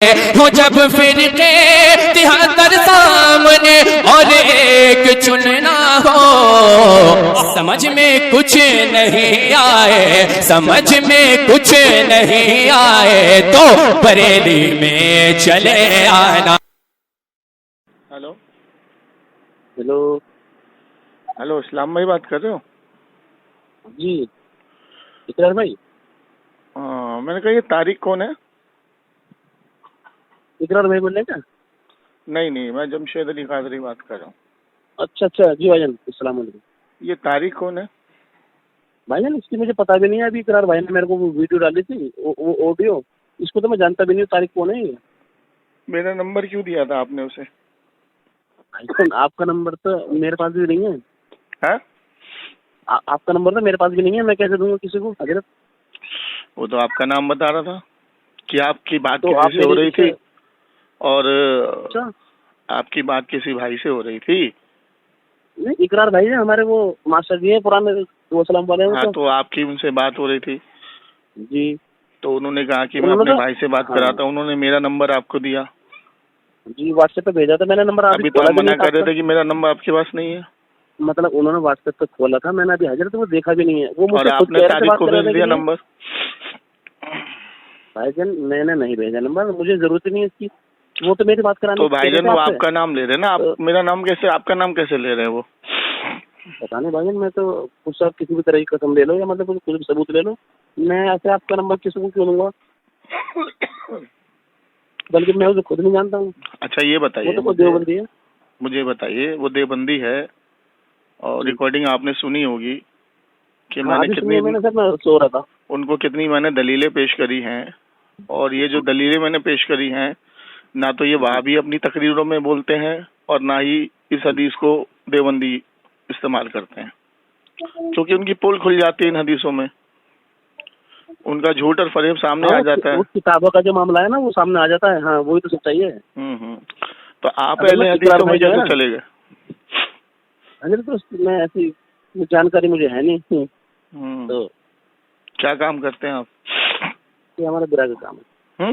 ہو جب فرقے تہتر سامنے اور ایک چننا ہو، سمجھ میں کچھ نہیں آئے، سمجھ میں کچھ نہیں آئے تو بریلی میں چلے آنا۔ ہلو ہیلو ہلو، اسلام بھائی بات کر رہے ہو؟ جی اقرار بھائی، میں نے کہا یہ طارق کون ہے؟ اقرار بھائی بول رہے ہیں کیا؟ نہیں، میں جمشید علی قادری بات کر رہا ہوں۔ اچھا جی بھائی جان، السلام علیکم۔ یہ طارق کون ہے؟ بھائی جان اس کی مجھے پتا بھی نہیں ہے، ابھی اقرار بھائی نے میرے کو ویڈیو ڈالی تھی، وہ آڈیو، اس کو تو میں جانتا بھی نہیں ہوں طارق کون ہے یہ۔ میرا نمبر کیوں دیا تھا آپ نے اسے؟ آپ کا نمبر تو میرے پاس بھی نہیں ہے، ہاں، آپ کا نمبر تو میرے پاس بھی نہیں ہے، میں کیسے دوں گا کسی کو حضرت؟ وہ تو آپ کا نام بتا رہا تھا کہ آپ کی بات تو کسی سے ہو رہی تھی، اور اچھا آپ کی بات کسی بھائی سے ہو رہی تھی۔ نہیں، اقرار بھائی ہے ہمارے، وہ ماسٹر جی ہیں پرانے، وہ سلام والے ہیں۔ ہاں، تو آپ کی ان سے بات ہو رہی تھی، جی تو انہوں نے کہا کہ میں انہوں اپنے نے بھائی سے بات کراتا ہوں، انہوں نے میرا نمبر آپ کو دیا۔ جی واٹس ایپ پہ بھیجا تھا میں نے نمبر، ابھی تو آپ منع کر رہے تھے کہ میرا نمبر آپ کے پاس نہیں ہے، مطلب انہوں نے واٹس ایپ پہ کھولا تھا، میں نے ابھی حضرت وہ دیکھا بھی نہیں ہے، وہ مجھ اور سے آپ خود نے کہہ رہے تھے طارق بات کو کر رہے بھیج تھے دیا کہ نمبر۔ بھائی جان میں نے نہیں بھیجا نمبر، مجھے ضرورت ہی نہیں ہے اس کی، وہ تو میری بات کرانے تو بھائی جان وہ آپ کا نام لے رہے ہیں نا، تو آپ میرا نام کیسے، آپ کا نام کیسے لے رہے ہیں وہ؟ پتا نہیں بھائی جان، میں تو کچھ صاحب کسی بھی طرح کی قسم لے لو یا مطلب کچھ بھی ثبوت لے لو، میں ایسے آپ کا نمبر کسی کو کیوں دوں گا؟ بلکہ میں اسے خود نہیں جانتا ہوں۔ اچھا یہ وہ بتائیے تو کوئی دیوبندی ہے۔ مجھے بتائیے، وہ دیوبندی ہے اور ریکارڈنگ آپ نے سنی ہوگی کہ میں ہاں نے ابھی کتنی سنیے، میں نے سر میں سو رہا تھا۔ ان کو کتنی میں نے دلیلیں پیش کری ہیں، اور یہ جو دلیلیں میں نے پیش کری ہیں، نہ تو یہ وہابی اپنی تقریروں میں بولتے ہیں اور نہ ہی اس حدیث کو دیوبندی استعمال کرتے ہیں، کیونکہ ان کی پول کھل جاتی ہے ان حدیثوں میں، ان کا جھوٹ اور فریب سامنے آ جاتا ہے۔ وہ کتابوں کا جو معاملہ ہے نا وہ سامنے آ جاتا ہے، ہاں وہی تو سچائی ہے۔ تو آپ اصل اہل میں اقرار حدیثوں میں بھائی جو ہے کیسے نا، چلے گئے؟ حضرت تو میں ایسی جانکاری مجھے ہے نہیں، تو کیا کام کرتے ہیں آپ؟ یہ ہمارا برا کا کام ہے، ہوں؟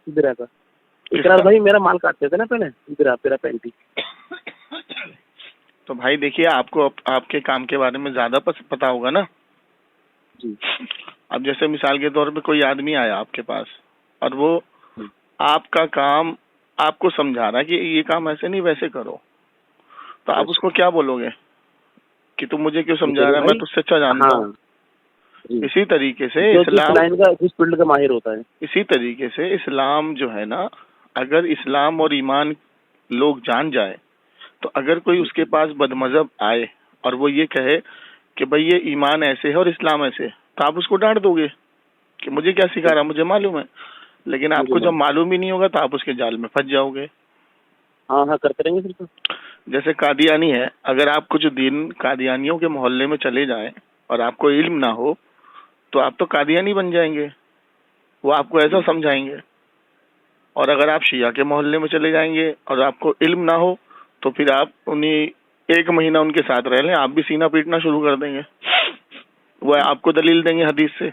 برا کا۔ کس اقرار کا؟ بھائی میرا مال کاٹتے تھے نا پہلے، برا پینٹی۔ تو بھائی دیکھیے، آپ کو آپ کے کام کے بارے میں زیادہ پتا ہوگا نا۔ جی اب جیسے مثال کے طور پہ کوئی آدمی آیا آپ کے پاس اور وہ آپ کا کام آپ کو سمجھا رہا ہے کہ یہ کام ایسے نہیں ویسے کرو، تو آپ اس کو کیا بولو گے کہ تم مجھے کیوں سمجھا رہا ہے، میں تجھ سے اچھا جانتا ہوں۔ اسی طریقے سے جس لائن کا جس فیلڈ کا ماہر ہوتا ہے، اسی طریقے سے اسلام جو ہے نا، اگر اسلام اور ایمان لوگ جان جائے تو اگر کوئی اس کے پاس بد مذہب آئے اور وہ یہ کہے کہ بھئی یہ ایمان ایسے ہے اور اسلام ایسے ہے، تو آپ اس کو ڈانٹ دو گے کہ مجھے کیا سکھا رہا، مجھے معلوم ہے۔ لیکن آپ کو جب معلوم ہی نہیں ہوگا تو آپ اس کے جال میں پھنس جاؤ گے۔ ہاں کرتے رہیں گے پھر تو۔ جیسے قادیانی ہے، اگر آپ کچھ دن قادیانیوں کے محلے میں چلے جائیں اور آپ کو علم نہ ہو تو آپ تو قادیانی بن جائیں گے، وہ آپ کو ایسا سمجھائیں گے۔ اور اگر آپ شیعہ کے محلے میں چلے جائیں گے اور آپ کو علم نہ ہو تو پھر آپ انہیں ایک مہینہ ان کے ساتھ رہ لیں، آپ بھی سینہ پیٹنا شروع کر دیں گے، وہ آپ کو دلیل دیں گے حدیث سے،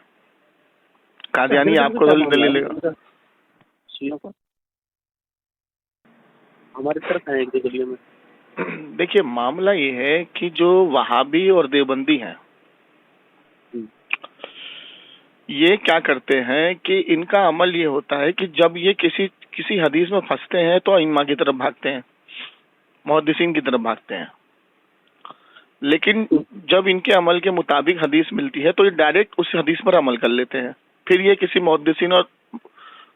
قادیانی آپ کو دلیل دے گا۔ ہماری طرف ہے ایک دو گلیوں میں۔ دیکھیے معاملہ یہ ہے کہ جو وہابی اور دیوبندی ہیں یہ کیا کرتے ہیں کہ ان کا عمل یہ ہوتا ہے کہ جب یہ کسی حدیث میں پھنستے ہیں تو ائمہ کی طرف بھاگتے ہیں، محدثین کی طرف بھاگتے ہیں، لیکن جب ان کے عمل کے مطابق حدیث ملتی ہے تو یہ ڈائریکٹ اس حدیث پر عمل کر لیتے ہیں، پھر یہ کسی محدثین اور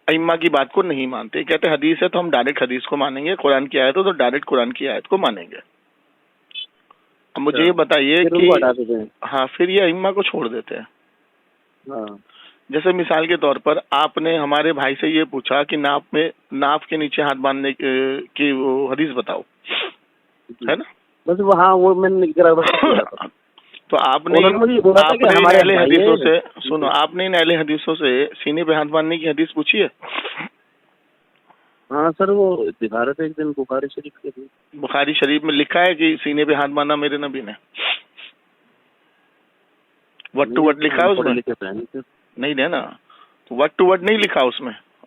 ائمہ کی بات کو نہیں مانتے، کہتے حدیث ہے تو ہم ڈائریکٹ حدیث کو مانیں گے، قرآن کی آیت ہو تو ڈائریکٹ قرآن کی آیت کو مانیں گے۔ اب مجھے یہ بتائیے کہ ہاں پھر یہ ائمہ کو چھوڑ دیتے ہیں۔ جیسے مثال کے طور پر آپ نے ہمارے بھائی سے یہ پوچھا کہ ناف کے نیچے ہاتھ باندھنے کی وہ حدیث بتاؤ، ہے نا؟ بس وہاں وہ میں نے تو آپ نے ان اہل حدیثوں سے سنو، آپ نے ان اہل حدیثوں سے سینے پہ ہاتھ باندھنے کی حدیث پوچھی ہے؟ ہاں سر وہ دکھا رہے تھے ایک دن بخاری شریف کے، بخاری شریف میں لکھا ہے کہ سینے پہ ہاتھ باندھا میرے نبی نے، وٹ ٹو وٹ لکھا ہے اس میں؟ نہیں ہے نا، وٹ ٹو وٹ نہیں لکھا اس میں،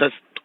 10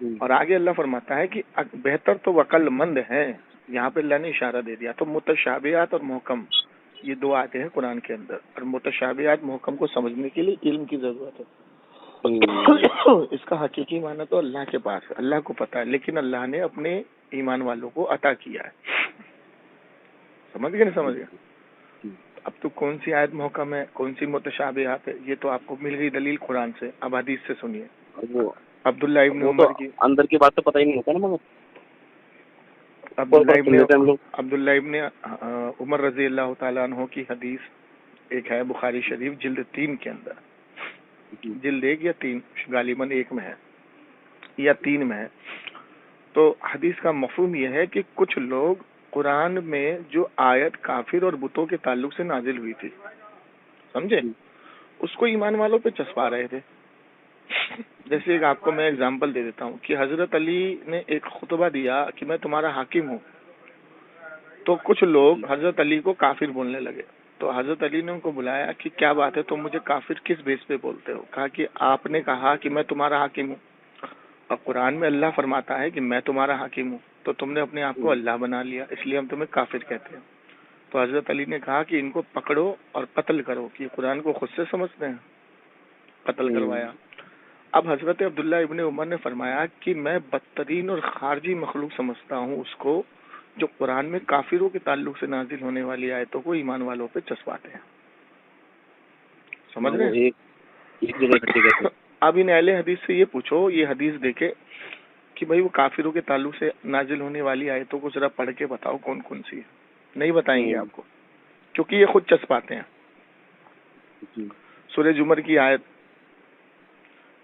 اور آگے اللہ فرماتا ہے کہ بہتر تو عقل مند ہے. یہاں پہ اللہ نے اشارہ دے دیا. تو متشابہات اور محکم یہ دو آتے ہیں قرآن کے اندر, اور متشابہات محکم کو سمجھنے کے لیے علم کی ضرورت ہے. اس کا حقیقی معنی تو اللہ کے پاس ہے, اللہ کو پتا ہے, لیکن اللہ نے اپنے ایمان والوں کو عطا کیا ہے. سمجھ گئے نہیں سمجھ گئے؟ اب تو کون سی آیت محکم ہے, کون سی متشابہات ہے, یہ تو آپ کو مل گئی دلیل قرآن سے. اب حدیث سے سنیے. وہ عبداللہ ابن عمر کی, اندر کی بات تو پتہ ہی نہیں ہوتا نا, مگر عبداللہ ابن عمر رضی اللہ تعالیٰ عنہ کی حدیث ایک ہے بخاری شریف جلد 3 کے اندر, جلد 1 یا 3, غالباً 1 میں ہے یا 3 میں ہے. تو حدیث کا مفہوم یہ ہے کہ کچھ لوگ قرآن میں جو آیت کافر اور بتوں کے تعلق سے نازل ہوئی تھی, سمجھے, اس کو ایمان والوں پہ چسپا رہے تھے. جیسے ایک آپ کو میں اگزامپل دے دیتا ہوں کہ حضرت علی نے ایک خطبہ دیا کہ میں تمہارا حاکم ہوں, تو کچھ لوگ حضرت علی کو کافر بولنے لگے. تو حضرت علی نے ان کو بلایا کہ کیا بات ہے, تم مجھے کافر کس بیس پہ بولتے ہو؟ کہا کہ آپ نے کہا کہ میں تمہارا حاکم ہوں, اور قرآن میں اللہ فرماتا ہے کہ میں تمہارا حاکم ہوں, تو تم نے اپنے آپ کو اللہ بنا لیا, اس لیے ہم تمہیں کافر کہتے ہیں. تو حضرت علی نے کہا کہ ان کو پکڑو اور قتل کرو, کہ قرآن کو خود سے سمجھتے ہیں. قتل کروایا. اب حضرت عبداللہ ابن عمر نے فرمایا کہ میں بدترین اور خارجی مخلوق سمجھتا ہوں اس کو جو قرآن میں کافروں کے تعلق سے نازل ہونے والی آیتوں کو ایمان والوں پہ چسپاتے ہیں. سمجھ رہے ہیں؟ اب ان اہل حدیث سے یہ پوچھو, یہ حدیث دیکھے کہ بھائی وہ کافروں کے تعلق سے نازل ہونے والی آیتوں کو ذرا پڑھ کے بتاؤ کون کون سی ہے. نہیں بتائیں گے آپ کو, کیونکہ یہ خود چسپاتے ہیں. سورہ زمر کی آیت,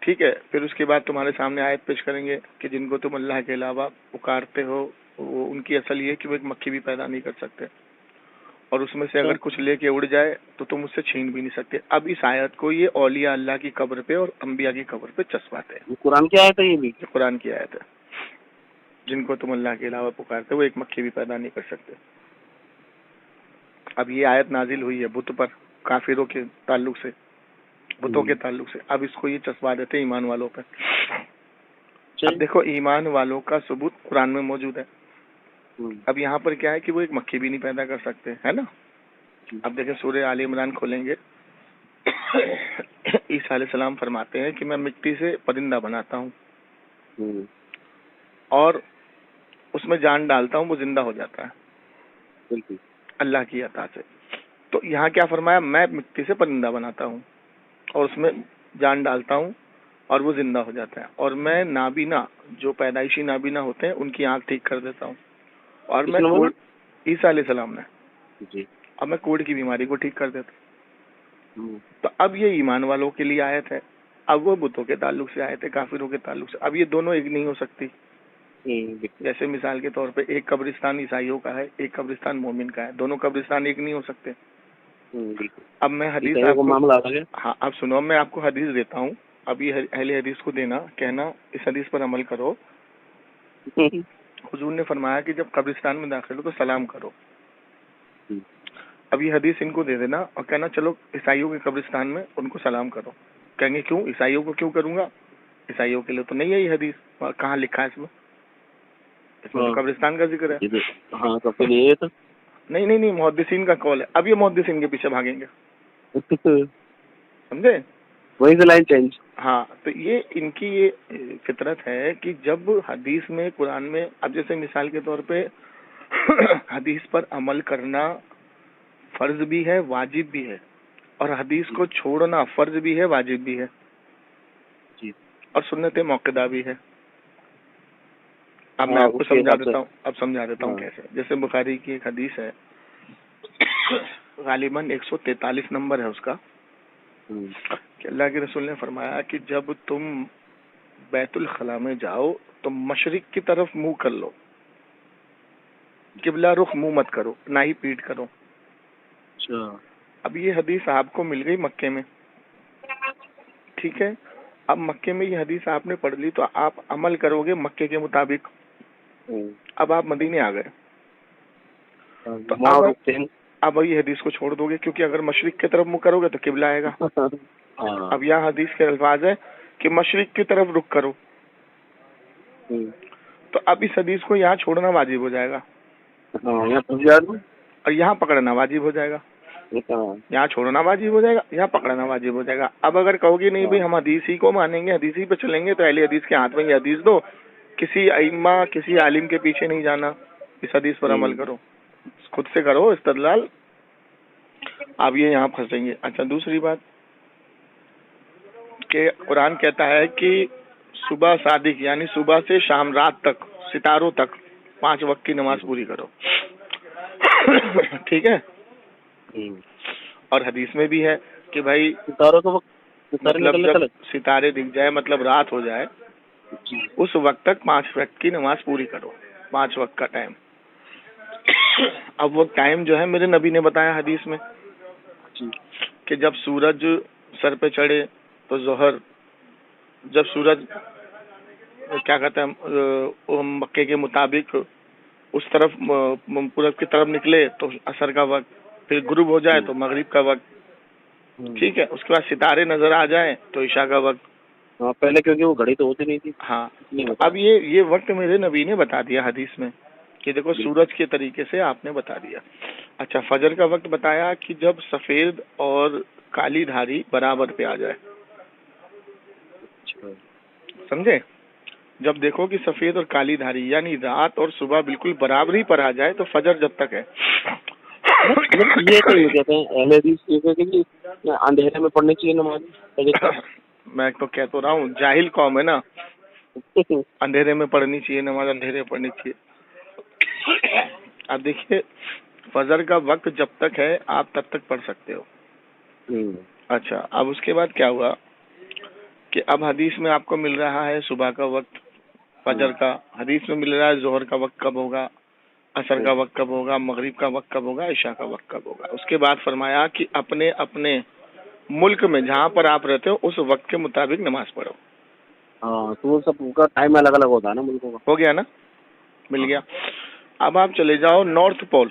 ٹھیک ہے, پھر اس کے بعد تمہارے سامنے آیت پیش کریں گے کہ جن کو تم اللہ کے علاوہ پکارتے ہو وہ ان کی اصل یہ کہ وہ ایک مکھی بھی پیدا نہیں کر سکتے, اور اس میں سے اگر کچھ لے کے اڑ جائے تو تم اس سے چھین بھی نہیں سکتے. اب اس آیت کو یہ اولیاء اللہ کی قبر پہ اور انبیاء کی قبر پہ چسپاتے ہیں. قرآن کی آیت ہے, یہ بھی قرآن کی آیت ہے, جن کو تم اللہ کے علاوہ پکارتے وہ ایک مکھی بھی پیدا نہیں کر سکتے. اب یہ آیت نازل ہوئی ہے بت پر, کافروں کے تعلق سے, بتوں کے تعلق سے. اب اس کو یہ چسپا دیتے ایمان والوں پہ. اب دیکھو ایمان والوں کا ثبوت قرآن میں موجود ہے. اب یہاں پر کیا ہے کہ وہ ایک مکھی بھی نہیں پیدا کر سکتے, ہے نا. اب دیکھیں سورہ آل عمران کھولیں گے, عیسیٰ علیہ السلام فرماتے ہیں کہ میں مٹی سے پرندہ بناتا ہوں اور اس میں جان ڈالتا ہوں, وہ زندہ ہو جاتا ہے اللہ کی عطا سے. تو یہاں کیا فرمایا, میں مٹی سے پرندہ بناتا ہوں اور اس میں جان ڈالتا ہوں اور وہ زندہ ہو جاتا ہے, اور میں نابینا جو پیدائشی نابینا ہوتے ہیں ان کی آنکھ ٹھیک کر دیتا ہوں, اور میں عیسیٰ علیہ السلام نے, اب میں کوڑ کی بیماری کو ٹھیک کر دیتا ہوں. تو اب یہ ایمان والوں کے لیے آیت ہے, اب وہ بتوں کے تعلق سے آیت ہے, کافروں کے تعلق سے. اب یہ دونوں ایک نہیں ہو سکتی. جیسے مثال کے طور پہ ایک قبرستان عیسائیوں کا ہے, ایک قبرستان مومن کا ہے, دونوں قبرستان ایک نہیں ہو سکتے. اب میں حدیث ہاں اب سنو, میں آپ کو حدیث دیتا ہوں, اب یہ اہل حدیث کو دینا, کہنا اس حدیث پر عمل کرو. حضور نے فرمایا کہ جب قبرستان میں داخل ہو تو سلام کرو. اب یہ حدیث ان کو دے دینا اور کہنا چلو عیسائیوں کے قبرستان میں ان کو سلام کرو. کہیں گے کیوں, عیسائیوں کو کیوں کروں گا, عیسائیوں کے لیے تو نہیں ہے یہ حدیث. کہاں لکھا ہے اس میں قبرستان کا ذکر ہے. نہیں, محدثین کا قول ہے. اب یہ محدثین کے پیچھے بھاگیں گے, سمجھے, وہی سے لائن چینج. ہاں, تو یہ ان کی یہ فطرت ہے کہ جب حدیث میں قرآن میں, اب جیسے مثال کے طور پہ حدیث پر عمل کرنا فرض بھی ہے واجب بھی ہے, اور حدیث کو چھوڑنا فرض بھی ہے واجب بھی ہے, اور سنت موقدہ بھی ہے. اب میں آپ کو سمجھا دیتا ہوں کیسے. جیسے بخاری کی ایک حدیث ہے, غالباً 143 نمبر ہے اس کا, کہ اللہ کے رسول نے فرمایا کہ جب تم بیت الخلاء میں جاؤ تو مشرق کی طرف منہ کر لو, قبلہ رخ منہ مت کرو, نہ ہی پیٹ کرو. اب یہ حدیث آپ کو مل گئی مکے میں, ٹھیک ہے. اب مکے میں یہ حدیث آپ نے پڑھ لی تو آپ عمل کرو گے مکے کے مطابق. اب آپ مدینے آ گئے تو اب یہ حدیث کو چھوڑ دو گے, کیونکہ اگر مشرق کی طرف منہ کرو گے تو قبلہ آئے گا. اب یہاں حدیث کے الفاظ ہے کہ مشرق کی طرف رخ کرو, تو اب اس حدیث کو یہاں چھوڑنا واجب ہو جائے گا ہاں یہاں پھنس جائے گا، اور یہاں پکڑنا واجب ہو جائے گا. یہاں چھوڑنا واجب ہو جائے گا، یہاں پکڑنا واجب ہو جائے گا. اب اگر کہو گے نہیں بھائی ہم حدیث ہی کو مانیں گے، حدیث ہی پہ چلیں گے، تو اہل حدیث کے ہاتھ میں یہ حدیث دو، کسی ائمہ کسی عالم کے پیچھے نہیں جانا، اس حدیث پر عمل کرو، خود سے کرو استدلال. اب یہ یہاں پھنسیں گے. اچھا دوسری بات کہ قرآن کہتا ہے کہ صبح صادق یعنی صبح سے شام رات تک ستاروں تک 5 وقت کی نماز پوری کرو. ٹھیک ہے. اور حدیث میں بھی ہے کہ بھائی ستاروں کا وقت مطلب جب ستارے دکھ جائے مطلب رات ہو جائے اس وقت تک 5 وقت کی نماز پوری کرو، 5 وقت کا ٹائم. اب وہ ٹائم جو ہے میرے نبی نے بتایا حدیث میں کہ جب سورج سر پہ چڑھے تو ظہر، جب سورج کیا کہتے ہیں مکے کے مطابق اس طرف پورب کی طرف نکلے تو عصر کا وقت، پھر غروب ہو جائے تو مغرب کا وقت. ٹھیک ہے. اس کے بعد ستارے نظر آ جائیں تو عشاء کا وقت. پہلے کیونکہ وہ گھڑی تو ہوتی نہیں تھی. ہاں اب یہ وقت میرے نبی نے بتا دیا حدیث میں کہ دیکھو سورج کے طریقے سے آپ نے بتا دیا. اچھا فجر کا وقت بتایا کہ جب سفید اور کالی دھاری برابر پہ آ جائے. سمجھے؟ جب دیکھو کہ سفید اور کالی دھاری یعنی رات اور صبح بالکل برابری پر آ جائے تو فجر جب تک ہے. یہ تو یہ کہتے ہیں اہل حدیث یہ کہتے ہیں کہ اندھیرے میں پڑھنی چاہیے نماز. میں تو کہہ تو رہا ہوں جاہل قوم ہے نا، اندھیرے میں پڑھنی چاہیے نماز، اندھیرے میں پڑھنی چاہیے. اب دیکھیے فجر کا وقت جب تک ہے آپ تب تک پڑھ سکتے ہو. اچھا اب اس کے بعد کیا ہوا کہ اب حدیث میں آپ کو مل رہا ہے صبح کا وقت فجر کا، حدیث میں مل رہا ہے ظہر کا وقت کب ہوگا، عصر کا وقت کب ہوگا، مغرب کا وقت کب ہوگا، عشاء کا وقت کب ہوگا. اس کے بعد فرمایا کہ اپنے اپنے ملک میں جہاں پر آپ رہتے ہو اس وقت کے مطابق نماز پڑھو. ہاں تو وہ سب کا ٹائم الگ الگ ہوتا ہے نا ملکوں کا. ہو گیا نا، مل گیا. اب آپ چلے جاؤ نارتھ پول،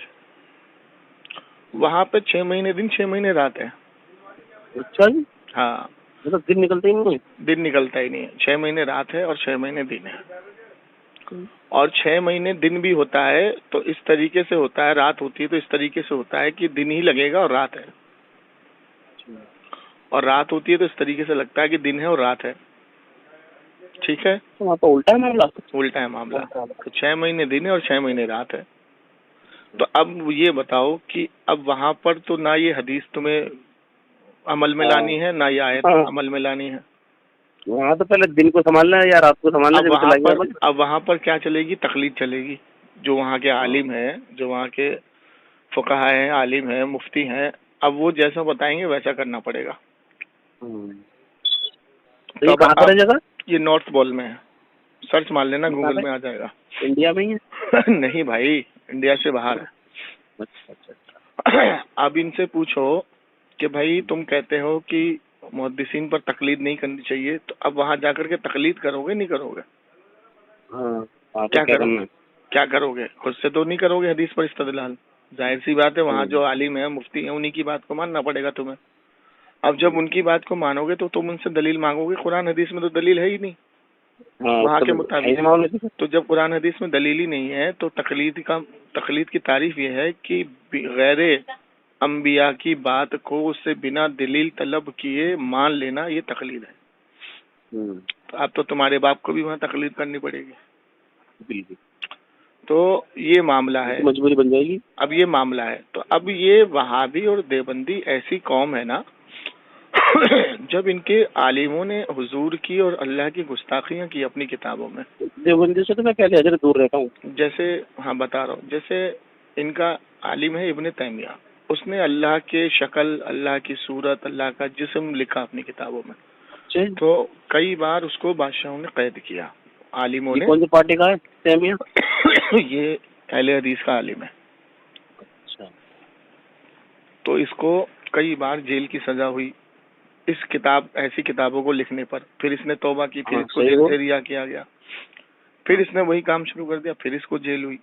وہاں پہ 6 مہینے دن 6 مہینے رات ہے. اچھا جی. ہاں مطلب دن نکلتے ہی نہیں. دن نکلتا ہی نہیں ہے، 6 مہینے رات ہے اور 6 مہینے دن ہے. اور 6 مہینے دن بھی ہوتا ہے تو اس طریقے سے ہوتا ہے، رات ہوتی ہے تو اس طریقے سے ہوتا ہے کہ دن ہی لگے گا اور رات ہے، اور رات ہوتی ہے تو اس طریقے سے لگتا ہے کہ دن ہے اور رات ہے. ٹھیک ہے. وہاں پہ الٹا ہے معاملہ. الٹا ہے معاملہ. تو 6 مہینے دن ہے اور 6 مہینے رات ہے. تو اب یہ بتاؤ کہ اب وہاں پر تو نہ یہ حدیث تمہیں عمل میں لانی ہے نہ یہ آیت عمل میں لانی ہے. وہاں تو پہلے دن کو سنبھالنا ہے یا رات کو سنبھالنا ہے. اب وہاں پر کیا چلے گی؟ تقلید چلے گی. جو وہاں کے عالم ہیں، جو وہاں کے فقہا ہیں، عالم ہیں، مفتی ہیں، اب وہ جیسا بتائیں گے ویسا کرنا پڑے گا. یہ کہاں پر ہے جگہ؟ یہ نارتھ پول میں ہے، سرچ مار لینا گوگل میں آ جائے گا. انڈیا میں ہی ہے؟ نہیں بھائی انڈیا سے باہر ہے. اب ان سے پوچھو کہ بھائی تم کہتے ہو کہ محدثین پر تقلید نہیں کرنی چاہیے، تو اب وہاں جا کر کے تقلید کرو گے نہیں کرو گے؟ کیا کرو گے؟ خود سے تو نہیں کرو گے حدیث پر استدلال. ظاہر سی بات ہے وہاں جو عالم ہے مفتی ہیں انہی کی بات کو ماننا پڑے گا تمہیں. اب جب ان کی بات کو مانو گے تو تم ان سے دلیل مانگو گے. قرآن حدیث میں تو دلیل ہے ہی نہیں وہاں کے مطابق. تو جب قرآن حدیث میں دلیل ہی نہیں ہے تو تقلید کی تعریف یہ ہے کہ غیر انبیاء کی بات کو اس سے بنا دلیل طلب کیے مان لینا، یہ تقلید ہے. تو اب تو تمہارے باپ کو بھی وہاں تقلید کرنی پڑے گی. تو یہ معاملہ ہے، مجبوری بن جائے گی. اب یہ معاملہ ہے. تو اب یہ وہابی اور دیوبندی ایسی قوم ہے نا جب ان کے عالموں نے حضور کی اور اللہ کی گستاخیاں کی اپنی کتابوں میں. دیوبندی سے تو میں پہلے حضرت دور رہتا ہوں. جیسے ہاں بتا رہا ہوں، جیسے ان کا عالم ہے ابن تیمیہ، اس نے اللہ کے شکل، اللہ کی صورت، اللہ کا جسم لکھا اپنی کتابوں میں. تو کئی بار اس کو بادشاہوں نے قید کیا عالموں نے. کون سی پارٹی کا ہے تیمیہ؟ یہ اہل حدیث کا عالم ہے. اچھا. تو اس کو کئی بار جیل کی سزا ہوئی اس ایسی کتابوں کو لکھنے پر. پھر اس نے توبہ کی، پھر اس کو جیل سے رہا کیا گیا، پھر اس نے وہی کام شروع کر دیا، پھر اس کو جیل ہوئی.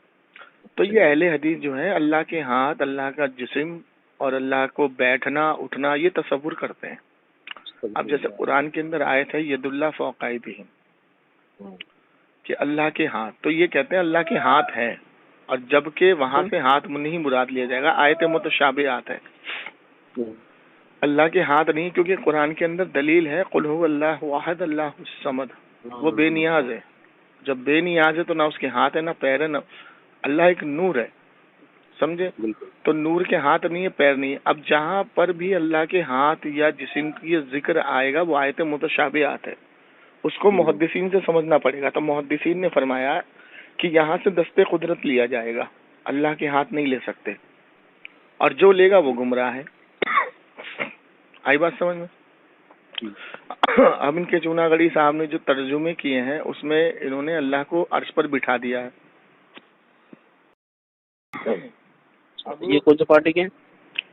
تو یہ اہل حدیث جو ہے اللہ کے ہاتھ، اللہ کا جسم اور اللہ کو بیٹھنا اٹھنا یہ تصور کرتے ہیں. اب جیسے قرآن کے اندر آیت ہے ید اللہ فوق ایدیہم، کہ اللہ کے ہاتھ، تو یہ کہتے ہیں اللہ کے ہاتھ ہے، اور جبکہ وہاں سے ہاتھ نہیں مراد لیا جائے گا، آیت متشابہات ہے، اللہ کے ہاتھ نہیں، کیونکہ قرآن کے اندر دلیل ہے قل هو اللہ واحد اللہ الصمد، وہ بے نیاز ہے، جب بے نیاز ہے تو نہ اس کے ہاتھ ہے نہ پیر ہے، نہ اللہ ایک نور ہے، سمجھے؟ تو نور کے ہاتھ نہیں ہے، پیر نہیں ہے۔ اب جہاں پر بھی اللہ کے ہاتھ یا جسم کی ذکر آئے گا وہ آیت متشابہات ہے، اس کو محدثین سے سمجھنا پڑے گا۔ تو محدثین نے فرمایا کہ یہاں سے دست قدرت لیا جائے گا، اللہ کے ہاتھ نہیں لے سکتے، اور جو لے گا وہ گمراہ ہے۔ آئی بات سمجھ میں؟ اب ان کے چوناگڑی صاحب نے جو ترجمے کیے ہیں اس میں انہوں نے اللہ کو عرش پر بٹھا دیا ہے۔ یہ کون سی پارٹی کے ہیں؟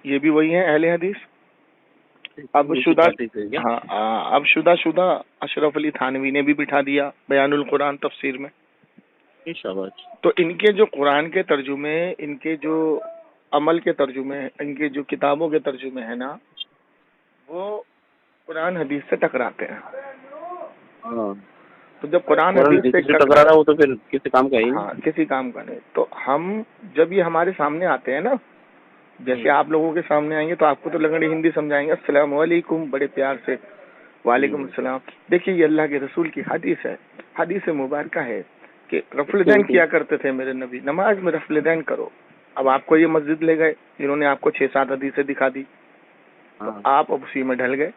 یہ بھی وہی ہیں، اہل حدیث۔ اب شدہ اشرف علی تھانوی نے بھی بٹھا دیا بیان القرآن تفسیر میں۔ تو ان کے جو قرآن کے ترجمے، ان کے جو عمل کے ترجمے، ان کے جو کتابوں کے ترجمے ہیں نا، وہ قرآن حدیث سے ٹکراتے ہیں۔ تو جب قرآن حدیث سے ٹکرا رہا ہو تو پھر کسی کام کا ہی نہیں۔ ہاں، کسی کام کا نہیں۔ تو ہم جب یہ ہمارے سامنے آتے ہیں نا، جیسے آپ لوگوں کے سامنے آئیں گے تو آپ کو تو لگڑی ہندی سمجھائیں گے، السلام علیکم، بڑے پیار سے وعلیکم السلام۔ دیکھیے یہ اللہ کے رسول کی حدیث ہے، حدیث مبارکہ ہے کہ رفع الیدین کیا کرتے تھے میرے نبی، نماز میں رفع الیدین کرو۔ اب آپ کو یہ مسجد لے گئے، انہوں نے آپ کو 6-7 حدیثیں دکھا دی، تو آپ اب اسی میں ڈھل گئے،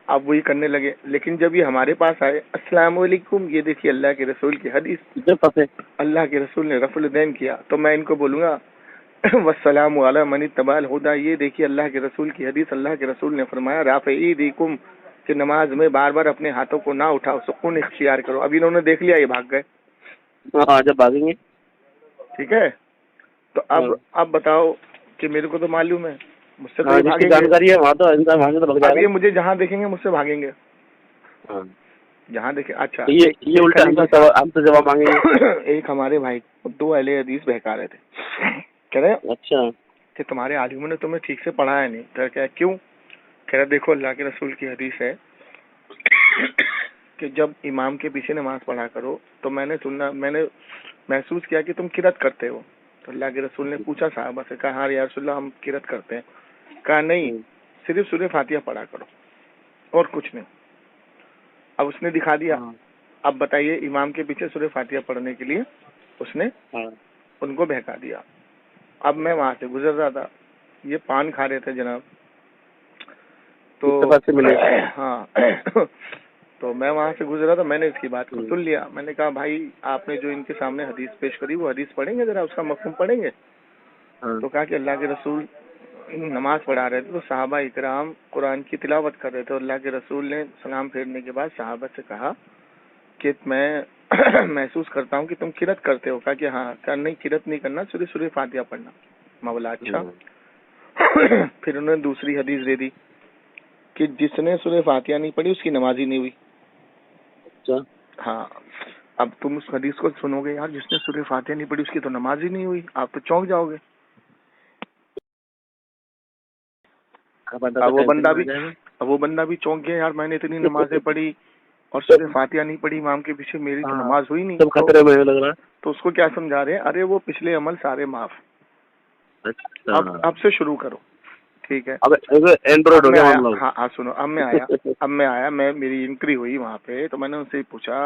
اب وہی کرنے لگے۔ لیکن جب یہ ہمارے پاس آئے، السلام علیکم، یہ دیکھیے اللہ کے رسول کی حدیث، اللہ کے رسول نے رفع الیدین کیا، تو میں ان کو بولوں گا والسلام علی من اتبع الہدی، یہ دیکھیے اللہ کے رسول کی حدیث، اللہ کے رسول نے فرمایا رافعوا ایدیکم، کہ نماز میں بار بار اپنے ہاتھوں کو نہ اٹھاؤ، سکون اختیار کرو۔ اب انہوں نے دیکھ لیا، یہ بھاگ گئے۔ جب بھاگیں گے ٹھیک ہے، تو اب بتاؤ کہ میرے کو تو معلوم ہے، مجھ سے تو جانکاری ہے، وہاں تو انسان بھاگے تو بھگ جائے گا۔ یہ مجھے جہاں دیکھیں گے مجھ سے بھاگیں گے، جہاں دیکھیں۔ اچھا، یہ الٹا ہم سے جواب مانگیں گے۔ ایک ہمارے بھائی 2 اہل حدیث بہکا رہے تھے، کہہ رہے اچھا کہ تمہارے عالموں نے تمہیں ٹھیک سے پڑھایا نہیں۔ تو کیا کیوں؟ کہہ رہے دیکھو اللہ کے رسول کی حدیث ہے کہ جب امام کے پیچھے نماز پڑھا کرو تو میں نے محسوس کیا کہ تم قرأت کرتے ہو۔ تو اللہ کے رسول نے پوچھا صحابہ سے، کہا ہاں یا رسول اللہ ہم قرأت کرتے ہیں۔ کہا نہیں، صرف سورہ فاتحہ پڑھا کرو اور کچھ نہیں۔ اب اس نے دکھا دیا۔ اب بتائیے، امام کے پیچھے سورہ فاتحہ پڑھنے کے لیے اس نے ان کو بہکا دیا۔ اب میں وہاں سے گزر رہا تھا، یہ پان کھا رہے تھے جناب، تو ہاں تو میں وہاں سے گزرا تو میں نے اس کی بات کو سن لیا۔ میں نے کہا بھائی آپ نے جو ان کے سامنے حدیث پیش کری وہ حدیث پڑھیں گے، ذرا اس کا مفہوم پڑھیں گے؟ تو کہا کہ اللہ کے رسول نماز پڑھا رہے تھے تو صحابہ اکرام قرآن کی تلاوت کر رہے تھے، اور اللہ کے رسول نے سلام پھیرنے کے بعد صحابہ سے کہا کہ میں محسوس کرتا ہوں کہ تم قرأت کرتے ہو۔ کہا کہ ہاں۔ کہا نہیں، قرأت نہیں کرنا، صرف سورہ فاتحہ پڑھنا۔ مولا اچھا۔ پھر انہوں نے دوسری حدیث دے دی کہ جس نے سورہ فاتحہ نہیں پڑھی اس کی نماز ہی نہیں ہوئی۔ ہاں، اب تم اس حدیث کو سنو گے، یار جس نے سورہ فاتحہ نہیں پڑھی اس کی تو نماز ہی نہیں ہوئی، آپ تو چونک جاؤ گے۔ وہ بندہ بھی چونک گیا، یار میں نے اتنی نمازیں پڑھی اور سورہ فاتحہ نہیں پڑھی امام کے پیچھے، میری تو نماز ہوئی نہیں۔ تو اس کو کیا سمجھا رہے ہیں؟ ارے وہ پچھلے عمل سارے معاف، اب سے شروع کرو۔ ٹھیک ہے، ہاں سنو، اب میں آیا میری انٹری ہوئی وہاں پہ، تو میں نے ان سے پوچھا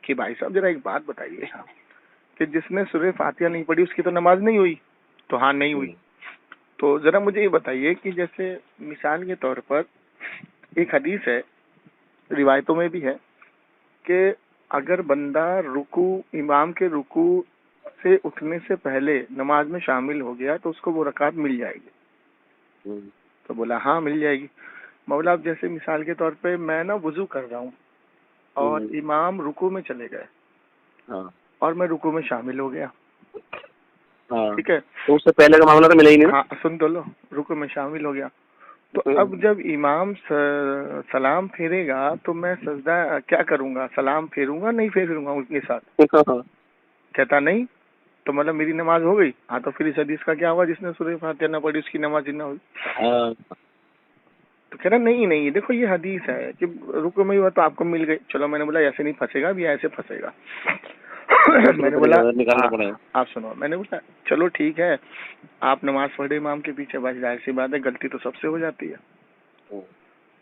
کہ بھائی صاحب ذرا ایک بات بتائیے کہ جس نے سورہ فاتحہ نہیں پڑھی اس کی تو نماز نہیں ہوئی؟ تو ہاں نہیں ہوئی۔ تو ذرا مجھے یہ بتائیے کہ جیسے مثال کے طور پر ایک حدیث ہے، روایتوں میں بھی ہے، کہ اگر بندہ امام کے رکوع سے اٹھنے سے پہلے نماز میں شامل ہو گیا تو اس کو وہ رکعت مل جائے گی؟ تو بولا ہاں مل جائے گی۔ مولا اب جیسے مثال کے طور پہ میں نا وضو کر رہا ہوں اور امام رکوع میں چلے گئے اور میں رکوع میں شامل ہو گیا، ٹھیک ہے، تو اس سے پہلے کا معاملہ تو ملے ہی نہیں۔ ہاں سن تو لو، رکوع میں شامل ہو گیا، تو اب جب امام سلام پھیرے گا تو میں سجدہ کیا کروں گا؟ سلام پھیروں گا نہیں پھیروں گا ان کے ساتھ؟ کہتا نہیں، تو مطلب میری نماز ہو گئی؟ ہاں، تو پھر اس حدیث کا کیا ہوا؟ جس نے سورہ فاتحہ نہ پڑھی اس کی نماز ہی نہ ہوئی۔ تو کہہ رہا نہیں دیکھو یہ حدیث ہے کہ رکو میں ہوا تو آپ کو مل گئی. چلو میں نے بولا ایسے نہیں پھنسے گا, اب یہ ایسے پھنسے گا. میں نے بولا آپ سنو, میں نے بولا چلو ٹھیک ہے, آپ نماز پڑھے امام کے پیچھے, بس ظاہر سی بات ہے غلطی تو سب سے ہو جاتی ہے.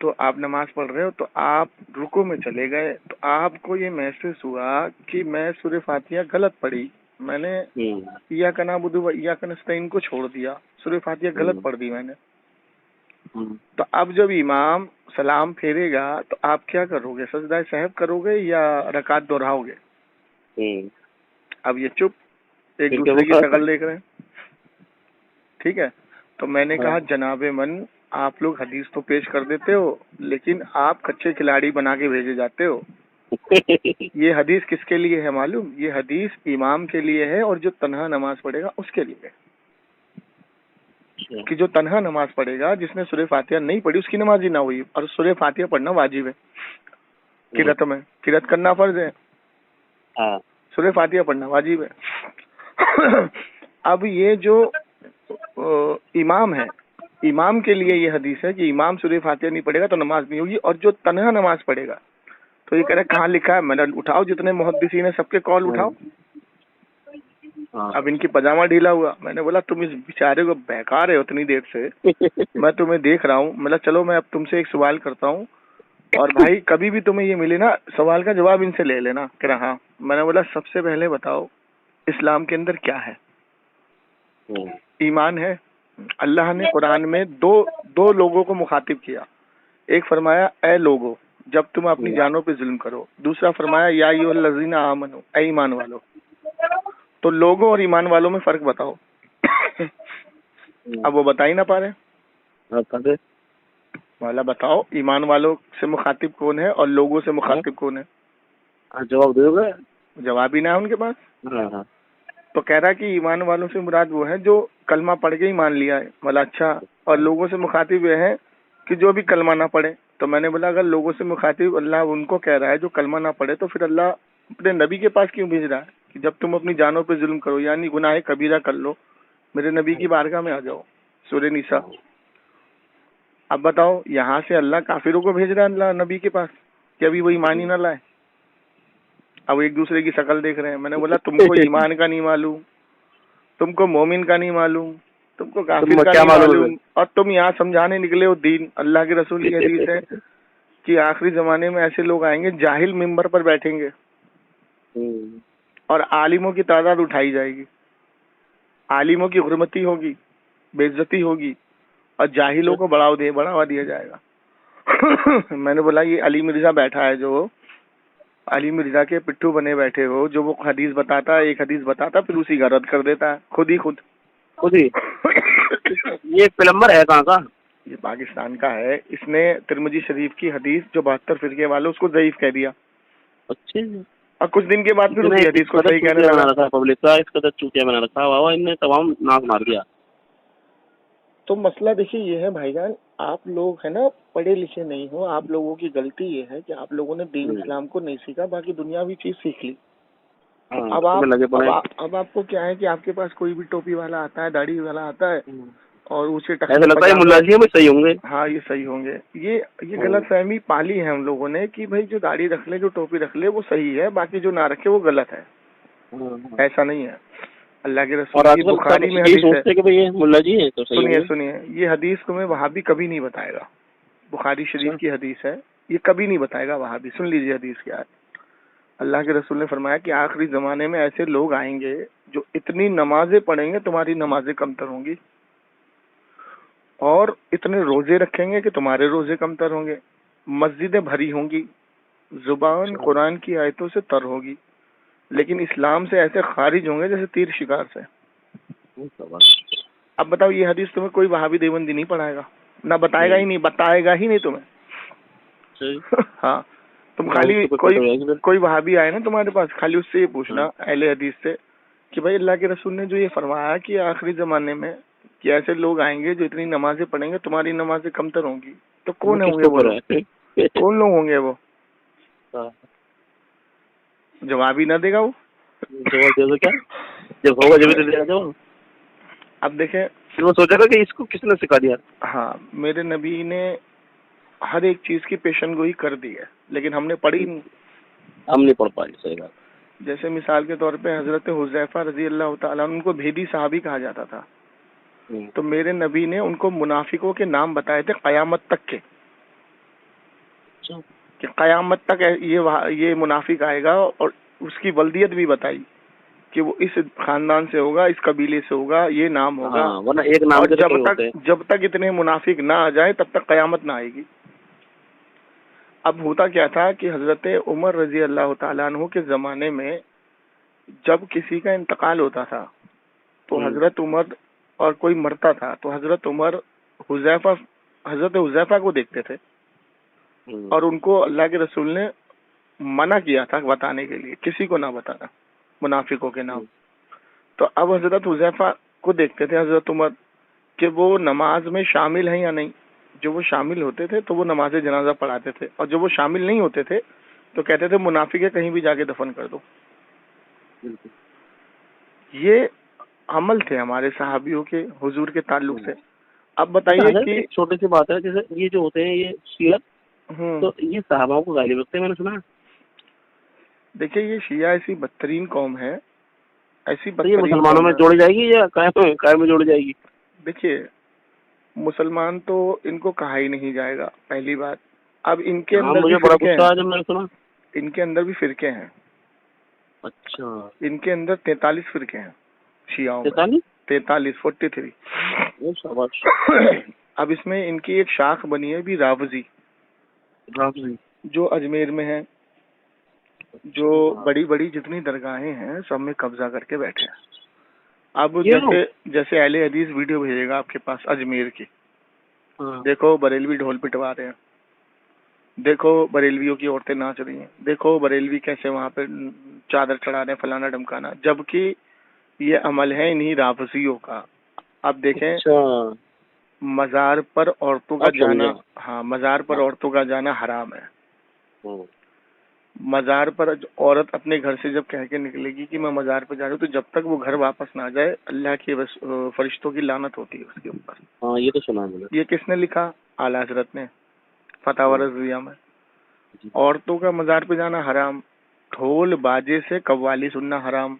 تو آپ نماز پڑھ رہے ہو تو آپ رکو میں چلے گئے, تو آپ کو یہ محسوس ہوا کہ میں سورہ فاتحہ غلط پڑھی, میں نے ایاک نعبد و ایاک نستعین کو چھوڑ دیا, سورہ فاتحہ غلط پڑھ دی میں نے. تو اب جب امام سلام پھیرے گا تو آپ کیا کرو گے, سجدہ سہو کرو گے یا رکعت دہراؤ گے؟ اب یہ چپ ایک دوسرے کی شکل دیکھ رہے ہیں. ٹھیک ہے, تو میں نے کہا جناب من, آپ لوگ حدیث تو پیش کر دیتے ہو لیکن آپ کچے کھلاڑی بنا کے بھیجے جاتے ہو. یہ حدیث کس کے لیے ہے معلوم؟ یہ حدیث امام کے لیے ہے اور جو تنہا نماز پڑھے گا اس کے لیے ہے. کہ جو تنہا نماز پڑھے گا, جس نے سورہ فاتحہ نہیں پڑھی اس کی نماز ہی نہ ہوئی, اور سورہ فاتحہ پڑھنا واجب ہے. قرأت میں قرأت کرنا فرض ہے, سورہ فاتحہ پڑھنا واجب ہے. اب یہ جو امام ہے, امام کے لیے یہ حدیث ہے کہ امام سورہ فاتحہ نہیں پڑھے گا تو نماز نہیں ہوگی, اور جو تنہا نماز پڑھے گا تو یہ کہہ رہا ہے کہاں لکھا ہے؟ میں نے اٹھاؤ جتنے محدثین ہیں سب کے کال اٹھاؤ. اب ان کی پاجامہ ڈھیلا ہوا. میں نے بولا تم اس بیچارے کو بہکا رہے ہو اتنی دیر سے, میں تمہیں دیکھ رہا ہوں. مطلب چلو میں اب تم سے ایک سوال کرتا ہوں, اور بھائی کبھی بھی تمہیں یہ ملے نا سوال کا جواب ان سے لے لینا. کہ رہا میں نے بولا سب سے پہلے بتاؤ اسلام کے اندر کیا ہے؟ ایمان ہے. اللہ نے قرآن میں دو لوگوں کو مخاطب کیا. ایک فرمایا اے لوگو جب تم اپنی جانوں پہ ظلم کرو, دوسرا فرمایا یا ایھا الذین آمنو, اے ایمان والو. تو لوگوں اور ایمان والوں میں فرق بتاؤ. اب وہ بتا ہی نہ پا رہے. والا بتاؤ ایمان والوں سے مخاطب کون ہے اور لوگوں سے مخاطب کون ہے؟ جواب دے گا, جواب ہی نہ ہے ان کے پاس. تو کہہ رہا کہ ایمان والوں سے مراد وہ ہے جو کلمہ پڑھ کے ہی مان لیا ہے. بولا اچھا, اور لوگوں سے مخاطب یہ ہے کہ جو بھی کلمہ نہ پڑھے. تو میں نے بولا اگر لوگوں سے مخاطب اللہ ان کو کہہ رہا ہے جو کلمہ نہ پڑھے, تو پھر اللہ اپنے نبی کے پاس کیوں بھیج رہا ہے کہ جب تم اپنی جانوں پہ ظلم کرو یعنی گناہ کبیرہ کر لو, میرے نبی کی بارگاہ میں آ جاؤ. سورہ نساء. اب بتاؤ یہاں سے اللہ کافروں کو بھیج رہا ہے اللہ نبی کے پاس کہ ابھی وہ ایمان ہی نہ لائے. اب ایک دوسرے کی شکل دیکھ رہے ہیں. میں نے بولا تم کو ایمان کا نہیں معلوم, تم کو مومن کا نہیں معلوم, تم کو کافر کا نہیں معلوم, اور تم یہاں سمجھانے نکلے ہو دین. اللہ کے رسول کی حدیث ہے کہ آخری زمانے میں ایسے لوگ آئیں گے جاہل ممبر پر بیٹھیں گے اور عالموں کی تعداد اٹھائی جائے گی. عالموں کی حرمتی ہوگی, بے عزتی ہوگی, اور جاہلوں کو بڑھاوا دیا جائے گا. میں نے بولا یہ علی مرزا بیٹھا ہے, جو علی مرزا کے پٹھو بنے بیٹھے ہو, جو وہ حدیث بتاتا ہے, ایک حدیث بتاتا پھر اسی کا رد کر دیتا ہے خود ہی. یہ پلمبر ہے کہاں کا؟ یہ پاکستان کا ہے. اس نے ترمذی شریف کی حدیث جو 72 فرقے والوں اس کو ضعیف کہہ دیا. اچھا, اور کچھ دن کے بعد پھر اسی حدیث کو صحیح کہنے لگا. پبلک کا اس قدر چوتیا بنا رکھا ہوا, ان نے تمام ناک مار دیا. تو مسئلہ دیکھیے یہ ہے بھائی جان, آپ لوگ ہے نا پڑھے لکھے نہیں ہو. آپ لوگوں کی غلطی یہ ہے کہ آپ لوگوں نے دین اسلام کو نہیں سیکھا, باقی دنیاوی چیز سیکھ لی. اب آپ کو کیا ہے کہ آپ کے پاس کوئی بھی ٹوپی والا آتا ہے, داڑھی والا آتا ہے, اور اسے ایسا لگتا ہے ملا جی صحیح ہوں گے. ہاں یہ صحیح ہوں گے. یہ غلط فہمی پالی ہے ہم لوگوں نے کہ بھائی جو داڑھی رکھ لے, جو ٹوپی رکھ لے وہ صحیح ہے, باقی جو نہ رکھے وہ غلط ہے. ایسا نہیں ہے. اللہ کے رسول کی بخاری میں حدیث ہے. سنیے یہ حدیث تمہیں وہابی کبھی نہیں بتائے گا. بخاری شریف کی حدیث ہے, یہ کبھی نہیں بتائے گا وہابی. سن لیجیے حدیث کیا ہے. اللہ کے رسول نے فرمایا کہ آخری زمانے میں ایسے لوگ آئیں گے جو اتنی نمازیں پڑھیں گے تمہاری نمازیں کمتر ہوں گی, اور اتنے روزے رکھیں گے کہ تمہارے روزے کمتر ہوں گے. مسجدیں بھری ہوں گی, زبان قرآن کی آیتوں سے تر ہوگی, لیکن اسلام سے ایسے خارج ہوں گے جیسے تیر شکار سے. اب بتاؤ یہ حدیث تمہیں کوئی وہابی دیوبندی نہیں پڑھائے گا, نہ بتائے گا ہی نہیں, بتائے گا ہی نہیں تمہیں. ہاں تم خالی کوئی وہابی آئے نا تمہارے پاس, خالی اس سے یہ پوچھنا اہل حدیث سے کہ بھائی اللہ کے رسول نے جو یہ فرمایا کہ آخری زمانے میں کہ ایسے لوگ آئیں گے جو اتنی نمازیں پڑھیں گے تمہاری نمازیں کمتر ہوں گی, تو کون ہوں گے وہ لوگ؟ کون لوگ ہوں گے وہ؟ جواب ہی نہ دے گا وہ. جب ہوگا جب دے گا. اب دیکھیں وہ سوچا گا کہ اس کو کس نے سکھا دیا. ہاں میرے نبی نے ہر ایک چیز کی پیشن گوئی کر دی ہے لیکن ہم نے پڑھی نہیں. ہم نہیں پڑھ پائے. صحیح بات. جیسے مثال کے طور پہ حضرت حذیفہ رضی اللہ تعالیٰ عنہ، ان کو بھیدی صحابی کہا جاتا تھا. تو میرے نبی نے ان کو منافقوں کے نام بتائے تھے قیامت تک کے، کہ قیامت تک یہ منافق آئے گا، اور اس کی ولدیت بھی بتائی کہ وہ اس خاندان سے ہوگا، اس قبیلے سے ہوگا، یہ نام ہوگا. ورنہ ایک نام اور کے جب تک اتنے منافق نہ آ جائیں تب تک قیامت نہ آئے گی. اب ہوتا کیا تھا کہ حضرت عمر رضی اللہ تعالیٰ عنہ کے زمانے میں جب کسی کا انتقال ہوتا تھا تو حضرت عمر، اور کوئی مرتا تھا تو حضرت عمر حضرت حذیفہ کو دیکھتے تھے، اور ان کو اللہ کے رسول نے منع کیا تھا بتانے کے لیے، کسی کو نہ بتانا منافقوں کے نام. تو اب حضرت حذیفہ کو دیکھتے تھے حضرت عمر کہ وہ نماز میں شامل ہیں یا نہیں. جو وہ شامل ہوتے تھے تو وہ نماز جنازہ پڑھاتے تھے، اور جب وہ شامل نہیں ہوتے تھے تو کہتے تھے منافق ہے، کہیں بھی جا کے دفن کر دو. یہ عمل تھے ہمارے صحابیوں کے حضور کے تعلق سے. اب بتائیے کہ چھوٹی سی بات ہے، جیسے یہ جو ہوتے ہیں یہ شیعہ، تو یہ صحابہ کو غالب رکھتے ہیں، میں نے سنا. دیکھیے یہ شیعہ ایسی بدترین قوم ہے، ایسی یہ مسلمانوں میں جوڑی جائے گی یا قائم میں جوڑی جائے گی؟ دیکھیے مسلمان تو ان کو کہا ہی نہیں جائے گا، پہلی بات. اب ان کے اندر مجھے بڑا غصہ آیا جب میں نے سنا. ان کے اندر بھی فرقے ہیں. اچھا. ان کے اندر 43 فرقے ہیں شیعوں میں. 43 اب اس میں ان کی ایک شاخ بنی ہے بھی راوزی، جو اجمیر میں ہے، جو بڑی بڑی جتنی درگاہیں ہیں سب میں قبضہ کر کے بیٹھے ہیں. اب جیسے اہل حدیث ویڈیو بھیجے گا آپ کے پاس اجمیر کی، دیکھو بریلوی ڈھول پٹوا رہے ہیں، دیکھو بریلویوں کی عورتیں ناچ رہی ہیں، دیکھو بریلوی کیسے وہاں پہ چادر چڑھا رہے ہیں، فلانا ڈمکانا، جبکہ یہ عمل ہے انہی رافضیوں کا. اب دیکھیں مزار پر عورتوں کا جانا، ہاں مزار پر عورتوں کا جانا حرام ہے. مزار پر عورت اپنے گھر سے جب کہہ کے نکلے گی کہ میں مزار پہ جا رہی ہوں، تو جب تک وہ گھر واپس نہ جائے اللہ کے فرشتوں کی لعنت ہوتی ہے اس کے اوپر. ہاں یہ تو سنا ہے. یہ کس نے لکھا؟ اعلیٰ حضرت نے فتاوی رضویہ میں. عورتوں کا مزار پہ جانا حرام، ڈھول باجے سے قوالی سننا حرام.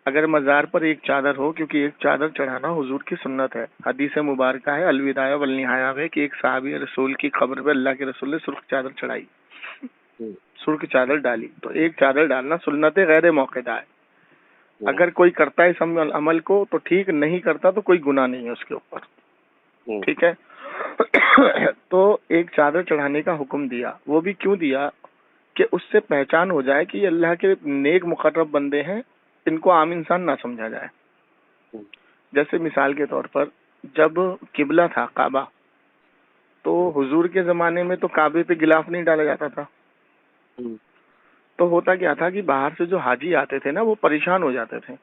اگر مزار پر ایک چادر ہو، کیونکہ ایک چادر چڑھانا حضور کی سنت ہے، حدیث مبارکہ ہے الوداع والنہایہ ہے کہ ایک صحابی رسول کی قبر پہ اللہ کے رسول نے سرخ چادر چڑھائی، سرخ چادر ڈالی. تو ایک چادر ڈالنا سنت غیر موقعہ ہے. اگر کوئی کرتا ہے اس عمل کو تو ٹھیک، نہیں کرتا تو کوئی گناہ نہیں ہے اس کے اوپر. ٹھیک ہے. تو ایک چادر چڑھانے کا حکم دیا، وہ بھی کیوں دیا؟ کہ اس سے پہچان ہو جائے کہ یہ اللہ کے نیک مقرب بندے ہیں، ان کو عام انسان نہ سمجھا جائے. جیسے مثال کے طور پر جب قبلہ تھا کعبہ، تو حضور کے زمانے میں تو کعبے پہ غلاف نہیں ڈالا جاتا تھا. تو ہوتا کیا تھا کہ باہر سے جو حاجی آتے تھے نا وہ پریشان ہو جاتے تھے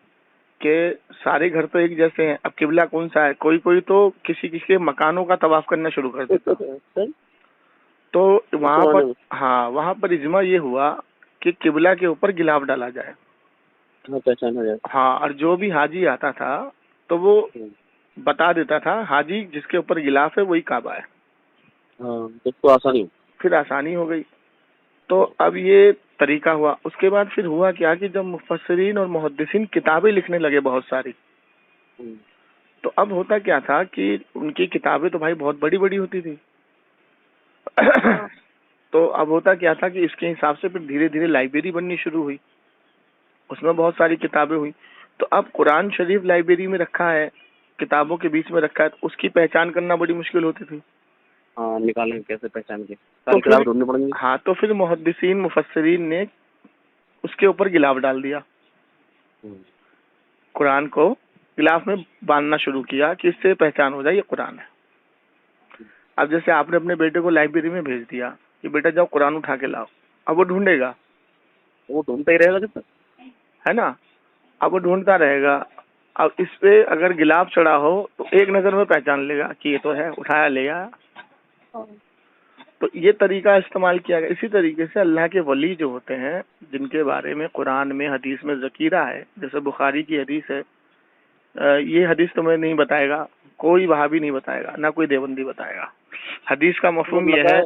کہ سارے گھر تو ایک جیسے ہیں، اب قبلہ کون سا ہے. کوئی تو کسی کے مکانوں کا طواف کرنا شروع کر دیتا. تو وہاں پر اجماع یہ ہوا کہ قبلہ کے اوپر غلاف ڈالا جائے. ہاں، اور جو بھی حاجی آتا تھا تو وہ بتا دیتا تھا حاجی جس کے اوپر غلاف ہے وہی کعبہ ہے. پھر آسانی ہو گئی. تو اب یہ طریقہ ہوا. اس کے بعد پھر ہوا کیا کہ جب مفسرین اور محدثین کتابیں لکھنے لگے بہت ساری، تو اب ہوتا کیا تھا کہ ان کی کتابیں تو بھائی بہت بڑی بڑی ہوتی تھی. تو اب ہوتا کیا تھا کہ اس کے حساب سے پھر دھیرے دھیرے لائبریری بننی شروع ہوئی، اس میں بہت ساری کتابیں ہوئی. تو اب قرآن شریف لائبریری میں رکھا ہے، کتابوں کے بیچ میں رکھا ہے، تو اس کی پہچان کرنا بڑی مشکل ہوتی تھی. نکالیں کیسے پہچان کے؟ ہاں، تو پھر محدثین مفسرین نے اس کے اوپر غلاف ڈال دیا، قرآن کو غلاف میں باندھنا شروع کیا کہ اس سے پہچان ہو جائے یہ قرآن ہے. اب جیسے آپ نے اپنے بیٹے کو لائبریری میں بھیج دیا کہ بیٹا جاؤ قرآن اٹھا کے لاؤ، اب وہ ڈھونڈے گا، وہ ڈھونڈتا ہی رہے گا ہے نا. اب وہ ڈھونڈتا رہے گا. اب اس پہ اگر غلاف چڑھا ہو تو ایک نظر میں پہچان لے گا کہ یہ تو ہے، اٹھایا لے گا. تو یہ طریقہ استعمال کیا گیا. اسی طریقے سے اللہ کے ولی جو ہوتے ہیں جن کے بارے میں قرآن میں حدیث میں ذکیرہ ہے، جیسے بخاری کی حدیث ہے، یہ حدیث تمہیں نہیں بتائے گا کوئی وہابی، نہیں بتائے گا، نہ کوئی دیوبندی بتائے گا. حدیث کا مفہوم یہ ہے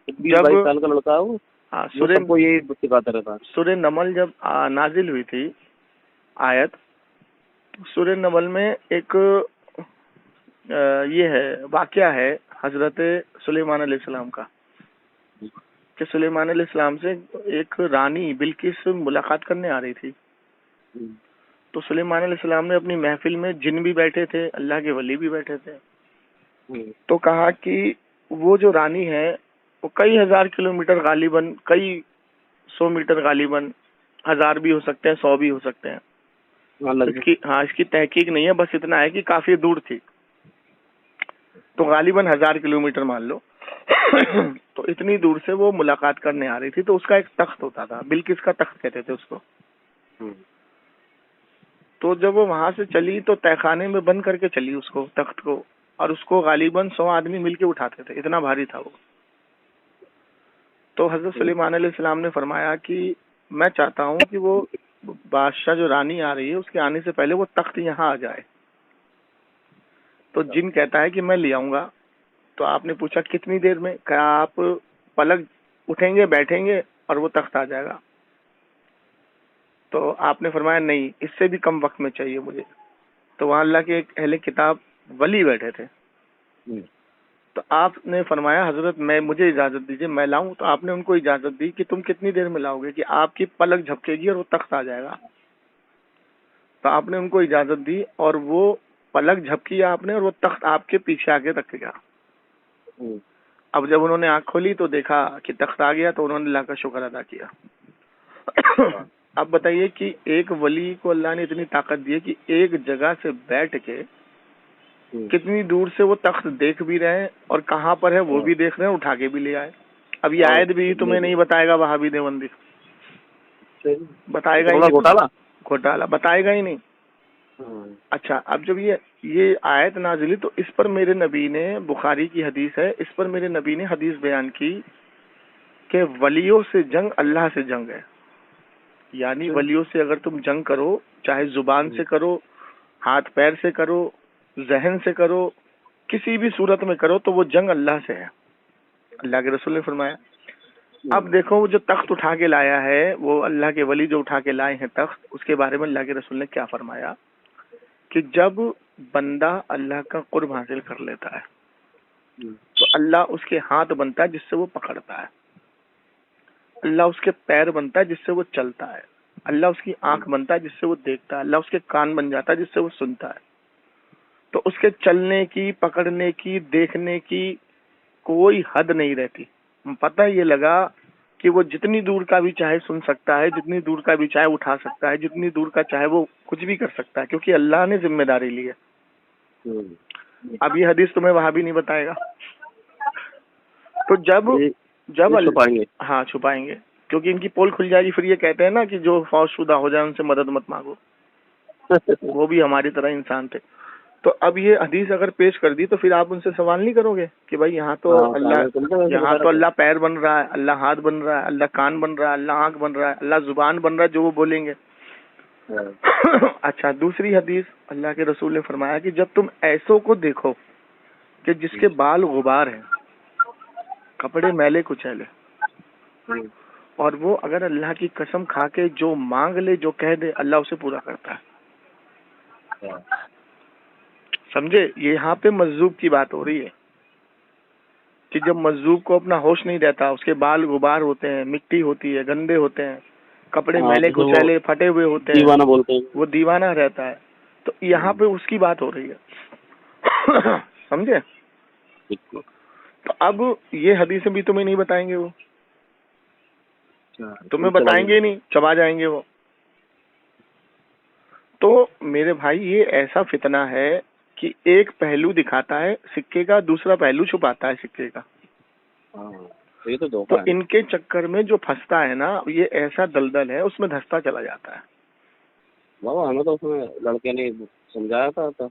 20-22 سال کا لڑکا ہے وہ ہاں سب کو یہی سکھاتا رہتا ہے. سورہ نمل جب نازل ہوئی تھی آیت، سورہ نمل میں ایک یہ ہے واقعہ ہے حضرت سلیمان علیہ السلام کا کہ سلیمان علیہ السلام سے ایک رانی بلقیس ملاقات کرنے آ رہی تھی. تو سلیمان علیہ السلام نے اپنی محفل میں جن بھی بیٹھے تھے، اللہ کے ولی بھی بیٹھے تھے، تو کہا کہ وہ جو رانی ہے وہ کئی ہزار کلومیٹر غالباً، کئی 100 میٹر غالباً، 1000 بھی ہو سکتے ہیں، 100 بھی ہو سکتے ہیں. اس کی تحقیق نہیں ہے، بس اتنا ہے کہ کافی دور تھی، تو غالباً 1000 کلومیٹر مان لو. تو اتنی دور سے وہ ملاقات کرنے آ رہی تھی. تو اس کا ایک تخت ہوتا تھا، بلقیس کا تخت کہتے تھے اس کو. تو جب وہ وہاں سے چلی تو تہہ خانے میں بند کر کے چلی اس کو، تخت کو، اور اس کو غالباً 100 آدمی مل کے اٹھاتے تھے، اتنا بھاری تھا وہ. تو حضرت سلیمان علیہ السلام نے فرمایا کہ میں چاہتا ہوں کہ وہ بادشاہ جو رانی آ رہی ہے اس کے آنے سے پہلے وہ تخت یہاں آ جائے. تو جن کہتا ہے کہ میں لے آؤں گا. تو آپ نے پوچھا کتنی دیر میں؟ کہ آپ پلک اٹھیں گے، بیٹھیں گے اور وہ تخت آ جائے گا. تو آپ نے فرمایا نہیں، اس سے بھی کم وقت میں چاہیے مجھے. تو وہاں اللہ کے ایک اہل کتاب ولی بیٹھے تھے. تو آپ نے فرمایا حضرت مجھے اجازت دیجیے میں لاؤں. تو آپ نے ان کو اجازت دی کہ تم کتنی دیر میں لاؤ گے؟ کہ آپ کی پلک جھپکے گی اور وہ تخت آ جائے گا. تو آپ نے ان کو اجازت دی اور وہ پلک جھپکی آپ نے اور وہ تخت آپ کے پیچھے آ کے رکھ گیا. اب جب انہوں نے آنکھ کھولی تو دیکھا کہ تخت آ گیا تو انہوں نے اللہ کا شکر ادا کیا. اب بتائیے کہ ایک ولی کو اللہ نے اتنی طاقت دی ہے کہ ایک جگہ سے بیٹھ کے کتنی دور سے وہ تخت دیکھ بھی رہے ہیں اور کہاں پر ہے وہ بھی دیکھ رہے ہیں، اٹھا کے بھی لے آئے. اب یہ آیت بھی تمہیں نہیں بتائے گا وہابی دیوبندی، بتائے گا ہی نہیں، گھوٹالا بتائے گا ہی نہیں. اچھا، اب جب یہ آیت نازلی تو اس پر میرے نبی نے، بخاری کی حدیث ہے، اس پر میرے نبی نے حدیث بیان کی کہ ولیوں سے جنگ اللہ سے جنگ ہے. یعنی ولیوں سے اگر تم جنگ کرو، چاہے زبان سے کرو، ہاتھ پیر سے کرو، ذہن سے کرو، کسی بھی صورت میں کرو تو وہ جنگ اللہ سے ہے، اللہ کے رسول نے فرمایا. اب دیکھو وہ جو تخت اٹھا کے لایا ہے، وہ اللہ کے ولی جو اٹھا کے لائے ہیں تخت، اس کے بارے میں اللہ کے رسول نے کیا فرمایا کہ جب بندہ اللہ کا قرب حاصل کر لیتا ہے تو اللہ اس کے ہاتھ بنتا ہے جس سے وہ پکڑتا ہے، اللہ اس کے پیر بنتا ہے جس سے وہ چلتا ہے، اللہ اس کی آنکھ بنتا ہے جس سے وہ دیکھتا ہے، اللہ اس کے کان بن جاتا ہے جس سے وہ سنتا ہے. تو اس کے چلنے کی، پکڑنے کی، دیکھنے کی کوئی حد نہیں رہتی. پتہ یہ لگا کہ وہ جتنی دور کا بھی چاہے سن سکتا ہے، جتنی دور کا بھی چاہے اٹھا سکتا ہے، جتنی دور کا چاہے وہ کچھ بھی کر سکتا ہے، کیونکہ اللہ نے ذمہ داری لی ہے. اب یہ حدیث تمہیں وہاں بھی نہیں بتائے گا. تو جب ہاں چھپائیں گے، کیونکہ ان کی پول کھل جائے گی. پھر یہ کہتے ہیں نا کہ جو فوج شدہ ہو جائے ان سے مدد مت مانگو، وہ بھی ہماری طرح انسان تھے. تو اب یہ حدیث اگر پیش کر دی تو پھر آپ ان سے سوال نہیں کرو گے کہ بھائی یہاں تو اللہ پیر بن رہا ہے، اللہ ہاتھ بن رہا ہے، اللہ کان بن رہا ہے، اللہ آنکھ بن رہا ہے، اللہ زبان بن رہا ہے جو وہ بولیں گے. اچھا، دوسری حدیث اللہ کے رسول نے فرمایا کہ جب تم ایسوں کو دیکھو کہ جس کے بال غبار ہیں، کپڑے میلے کچیلے، اور وہ اگر اللہ کی قسم کھا کے جو مانگ لے، جو کہہ دے، اللہ اسے پورا کرتا ہے. سمجھے؟ یہاں پہ مجذوب کی بات ہو رہی ہے کہ جب مجذوب کو اپنا ہوش نہیں رہتا، اس کے بال غبار ہوتے ہیں، مٹی ہوتی ہے، گندے ہوتے ہیں، کپڑے میلے کچیلے پھٹے ہوئے ہوتے ہیں، دیوانہ بولتے ہیں، وہ دیوانہ رہتا ہے. تو یہاں پہ اس کی بات ہو رہی ہے. سمجھے؟ تو اب یہ حدیثیں بھی تمہیں نہیں بتائیں گے، وہ تمہیں بتائیں گے نہیں، چبا جائیں گے وہ. تو میرے بھائی یہ ایسا فتنہ ہے کہ ایک پہلو دکھاتا ہے سکے کا، دوسرا پہلو چھپاتا ہے سکے کا. تو ان کے چکر میں جو پھنستا ہے نا، یہ ایسا دلدل ہے، اس میں دھستا چلا جاتا ہے. بابا ہمیں تو اس میں لڑکے نے سمجھایا تھا.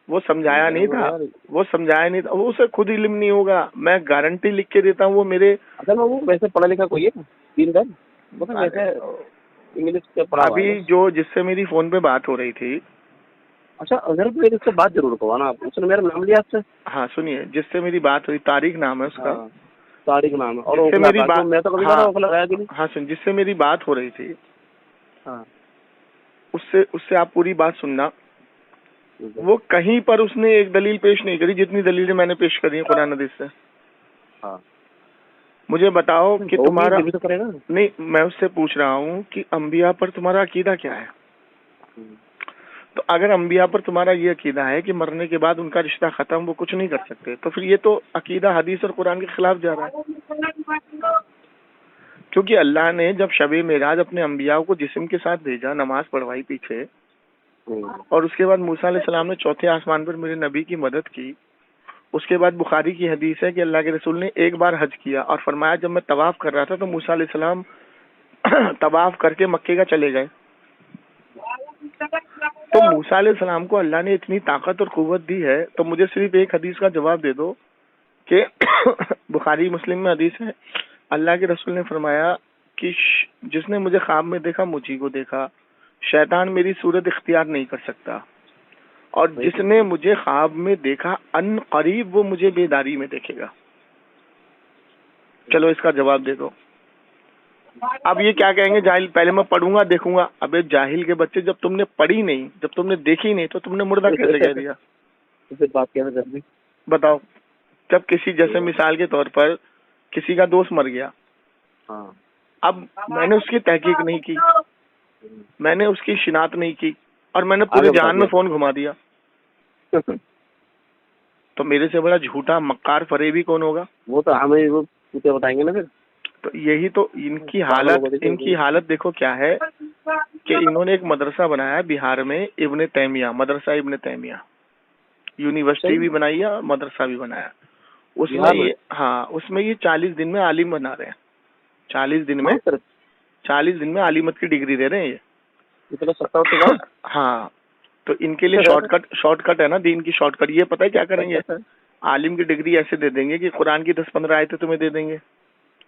وہ سمجھایا نہیں تھا، وہ اسے خود علم نہیں ہوگا. میں گارنٹی لکھ کے دیتا ہوں، وہ میرے اصل میں وہ ویسے پڑھا لکھا کوئی ہے انگلش کے پڑھا. ابھی جو جس سے میری فون پہ بات ہو رہی تھی اچھا اگر کوئی اس سے بات ضرور کروا نا آپ، اس نے میرا نام لیا آپ سے؟ ہاں سنیے، جس سے میری بات ہوئی طارق نام ہے اس کا، ہاں طارق نام ہے، اور جس سے میری بات، میں تو کبھی ہاں لگایا بھی نہیں. ہاں سن، جس سے میری بات ہو رہی تھی ہاں اس سے آپ پوری بات سننا. ٹھیک ہے. وہ کہیں پر اس نے ایک دلیل پیش نہیں کری جتنی دلیلیں میں نے پیش کری ہیں قرآن حدیث سے. ہاں مجھے بتاؤ کہ ہوگی تمہارا، جبھی تو کرے گا. نہیں میں اس سے پوچھ رہا ہوں کہ انبیاء پر تمہارا عقیدہ کیا ہے. تو اگر انبیاء پر تمہارا یہ عقیدہ ہے کہ مرنے کے بعد ان کا رشتہ ختم، وہ کچھ نہیں کر سکتے، تو پھر یہ تو عقیدہ حدیث اور قرآن کے خلاف جا رہا ہے. کیونکہ اللہ نے جب شب معراج اپنے انبیاء کو جسم کے ساتھ بھیجا، نماز پڑھوائی پیچھے، اور اس کے بعد موسیٰ علیہ السلام نے چوتھے آسمان پر میرے نبی کی مدد کی. اس کے بعد بخاری کی حدیث ہے کہ اللہ کے رسول نے ایک بار حج کیا اور فرمایا جب میں طواف کر رہا تھا تو موسیٰ علیہ السلام طواف کر کے مکے کا چلے گئے. تو موسیٰ علیہ السلام کو اللہ نے اتنی طاقت اور قوت دی ہے، تو مجھے صرف ایک حدیث کا جواب دے دو کہ بخاری مسلم میں حدیث ہے، اللہ کے رسول نے فرمایا کہ جس نے مجھے خواب میں دیکھا مجھی کو دیکھا، شیطان میری صورت اختیار نہیں کر سکتا، اور جس نے مجھے خواب میں دیکھا ان قریب وہ مجھے بیداری میں دیکھے گا. چلو اس کا جواب دے دو. اب یہ کیا کہیں گے جاہل، پہلے میں پڑھوں گا دیکھوں گا. ابے جاہل کے بچے، جب تم نے پڑھی نہیں، جب تم نے دیکھی نہیں، تو تم نے مردہ کیسے کہہ دیا؟ پھر بات کیسے کر دی؟ بتاؤ. جب کسی، جیسے مثال کے طور پر کسی کا دوست مر گیا، ہاں اب میں نے اس کی تحقیق نہیں کی، میں نے اس کی شناخت نہیں کی، اور میں نے پورے جہان میں فون گھما دیا، تو میرے سے بڑا جھوٹا مکار فریبی کون ہوگا؟ وہ تو ہمیں وہ بتائیں گے نا. پھر تو یہی تو ان کی حالت دیکھو کیا ہے کہ انہوں نے ایک مدرسہ بنایا بہار میں، ابن تیمیہ، مدرسہ ابن تیمیہ، یونیورسٹی بھی بنائی ہے اور مدرسہ بھی بنایا. اس میں یہ، ہاں اس میں یہ 40 دن میں عالم بنا رہے ہیں. 40 دن میں عالمت کی ڈگری دے رہے ہیں یہ. ہاں تو ان کے لیے شارٹ کٹ ہے نا دین کی شارٹ کٹ. یہ پتہ ہے کیا کریں گے؟ عالم کی ڈگری ایسے دے دیں گے کہ قرآن کی 10-15 آیتیں تمہیں دے دیں گے،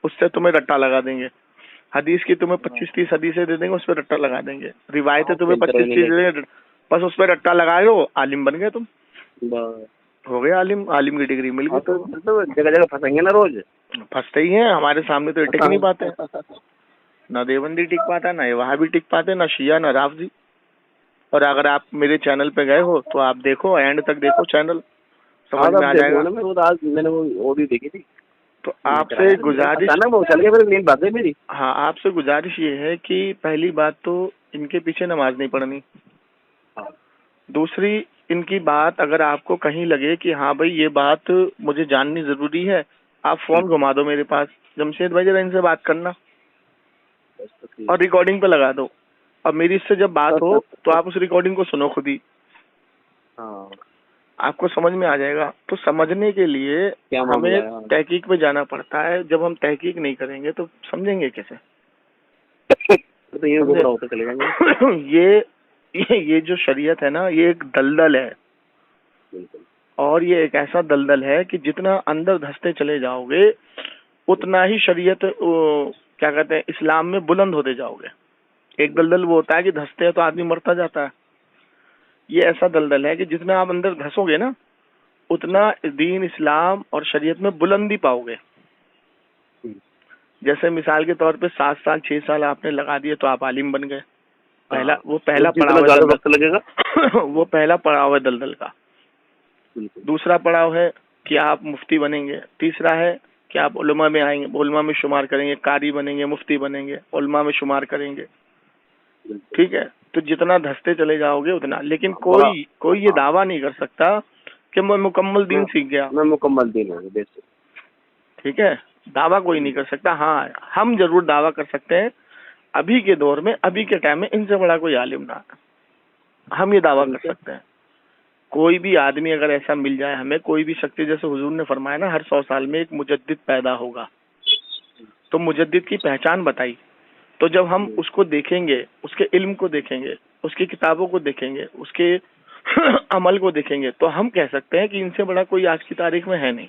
اس سے تمہیں رٹا لگا دیں گے. حدیث کی تمہیں 25-30 حدیثیں دے دیں گے، اس پہ رٹا لگا دیں گے. روایتیں تمہیں 25-30 دے دیں گے، بس اس پہ رٹا لگا لو، عالم بن گئے تم، ہو گئے عالم. عالم کی ڈگری مل گئی. تو جگہ جگہ پھنسیں گے نا، روز پھنستے ہی ہیں. ہمارے سامنے تو ٹک نہیں پاتے، نہ دیوبندی ٹک پاتا، نہ وہابی ٹک پاتے، نہ شیعہ، نہ رافضی. اور اگر آپ میرے چینل پہ گئے ہو تو آپ دیکھو، اینڈ تک دیکھو چینل، سمجھ میں آ جائے گا. میں نے وہ آڈیو دیکھی تھی. تو آپ سے گزارش، میری ہاں آپ سے گزارش یہ ہے کہ پہلی بات تو ان کے پیچھے نماز نہیں پڑھنی. دوسری، ان کی بات اگر آپ کو کہیں لگے کہ ہاں بھائی یہ بات مجھے جاننی ضروری ہے، آپ فون گھما دو میرے پاس، جمشید بھائی ذرا ان سے بات کرنا، اور ریکارڈنگ پہ لگا دو. اب میری اس سے جب بات ہو تو آپ اس ریکارڈنگ کو سنو خود ہی، آپ کو سمجھ میں آ جائے گا. تو سمجھنے کے لیے ہمیں تحقیق پہ جانا پڑتا ہے. جب ہم تحقیق نہیں کریں گے تو سمجھیں گے کیسے؟ یہ جو شریعت ہے نا، یہ ایک دلدل ہے، اور یہ ایک ایسا دلدل ہے کہ جتنا اندر دھستے چلے جاؤ گے اتنا ہی شریعت کیا کہتے ہیں اسلام میں بلند ہوتے جاؤ گے. ایک دلدل وہ ہوتا ہے کہ دھستے ہیں تو آدمی مرتا جاتا ہے. یہ ایسا دلدل ہے کہ جتنا آپ اندر دھسو گے نا اتنا دین اسلام اور شریعت میں بلندی پاؤ گے. جیسے مثال کے طور پہ 7 سال 6 سال آپ نے لگا دیے تو آپ عالم بن گئے. وہ پہلا پڑاؤ ہے دلدل کا. دوسرا پڑاؤ ہے کہ آپ مفتی بنیں گے. تیسرا ہے کہ آپ علماء میں آئیں گے، علماء میں شمار کریں گے، قاری بنیں گے، مفتی بنیں گے، علماء میں شمار کریں گے. ٹھیک ہے، تو جتنا دھستے چلے جاؤ گے اتنا. لیکن کوئی یہ دعویٰ نہیں کر سکتا کہ میں مکمل دین سیکھ گیا، میں مکمل دین ہوں. ٹھیک ہے، دعویٰ کوئی نہیں کر سکتا. ہاں ہم ضرور دعویٰ کر سکتے ہیں ابھی کے دور میں، ابھی کے ٹائم میں ان سے بڑا کوئی عالم نہ، ہم یہ دعویٰ کر سکتے ہیں. کوئی بھی آدمی اگر ایسا مل جائے ہمیں، کوئی بھی شخص، جیسے حضور نے فرمایا نا ہر 100 سال میں ایک مجدد پیدا ہوگا، تو مجدد کی پہچان بتائی. تو جب ہم اس کو دیکھیں گے، اس کے علم کو دیکھیں گے، اس کی کتابوں کو دیکھیں گے، اس کے عمل کو دیکھیں گے، تو ہم کہہ سکتے ہیں کہ ان سے بڑا کوئی آج کی تاریخ میں ہے نہیں.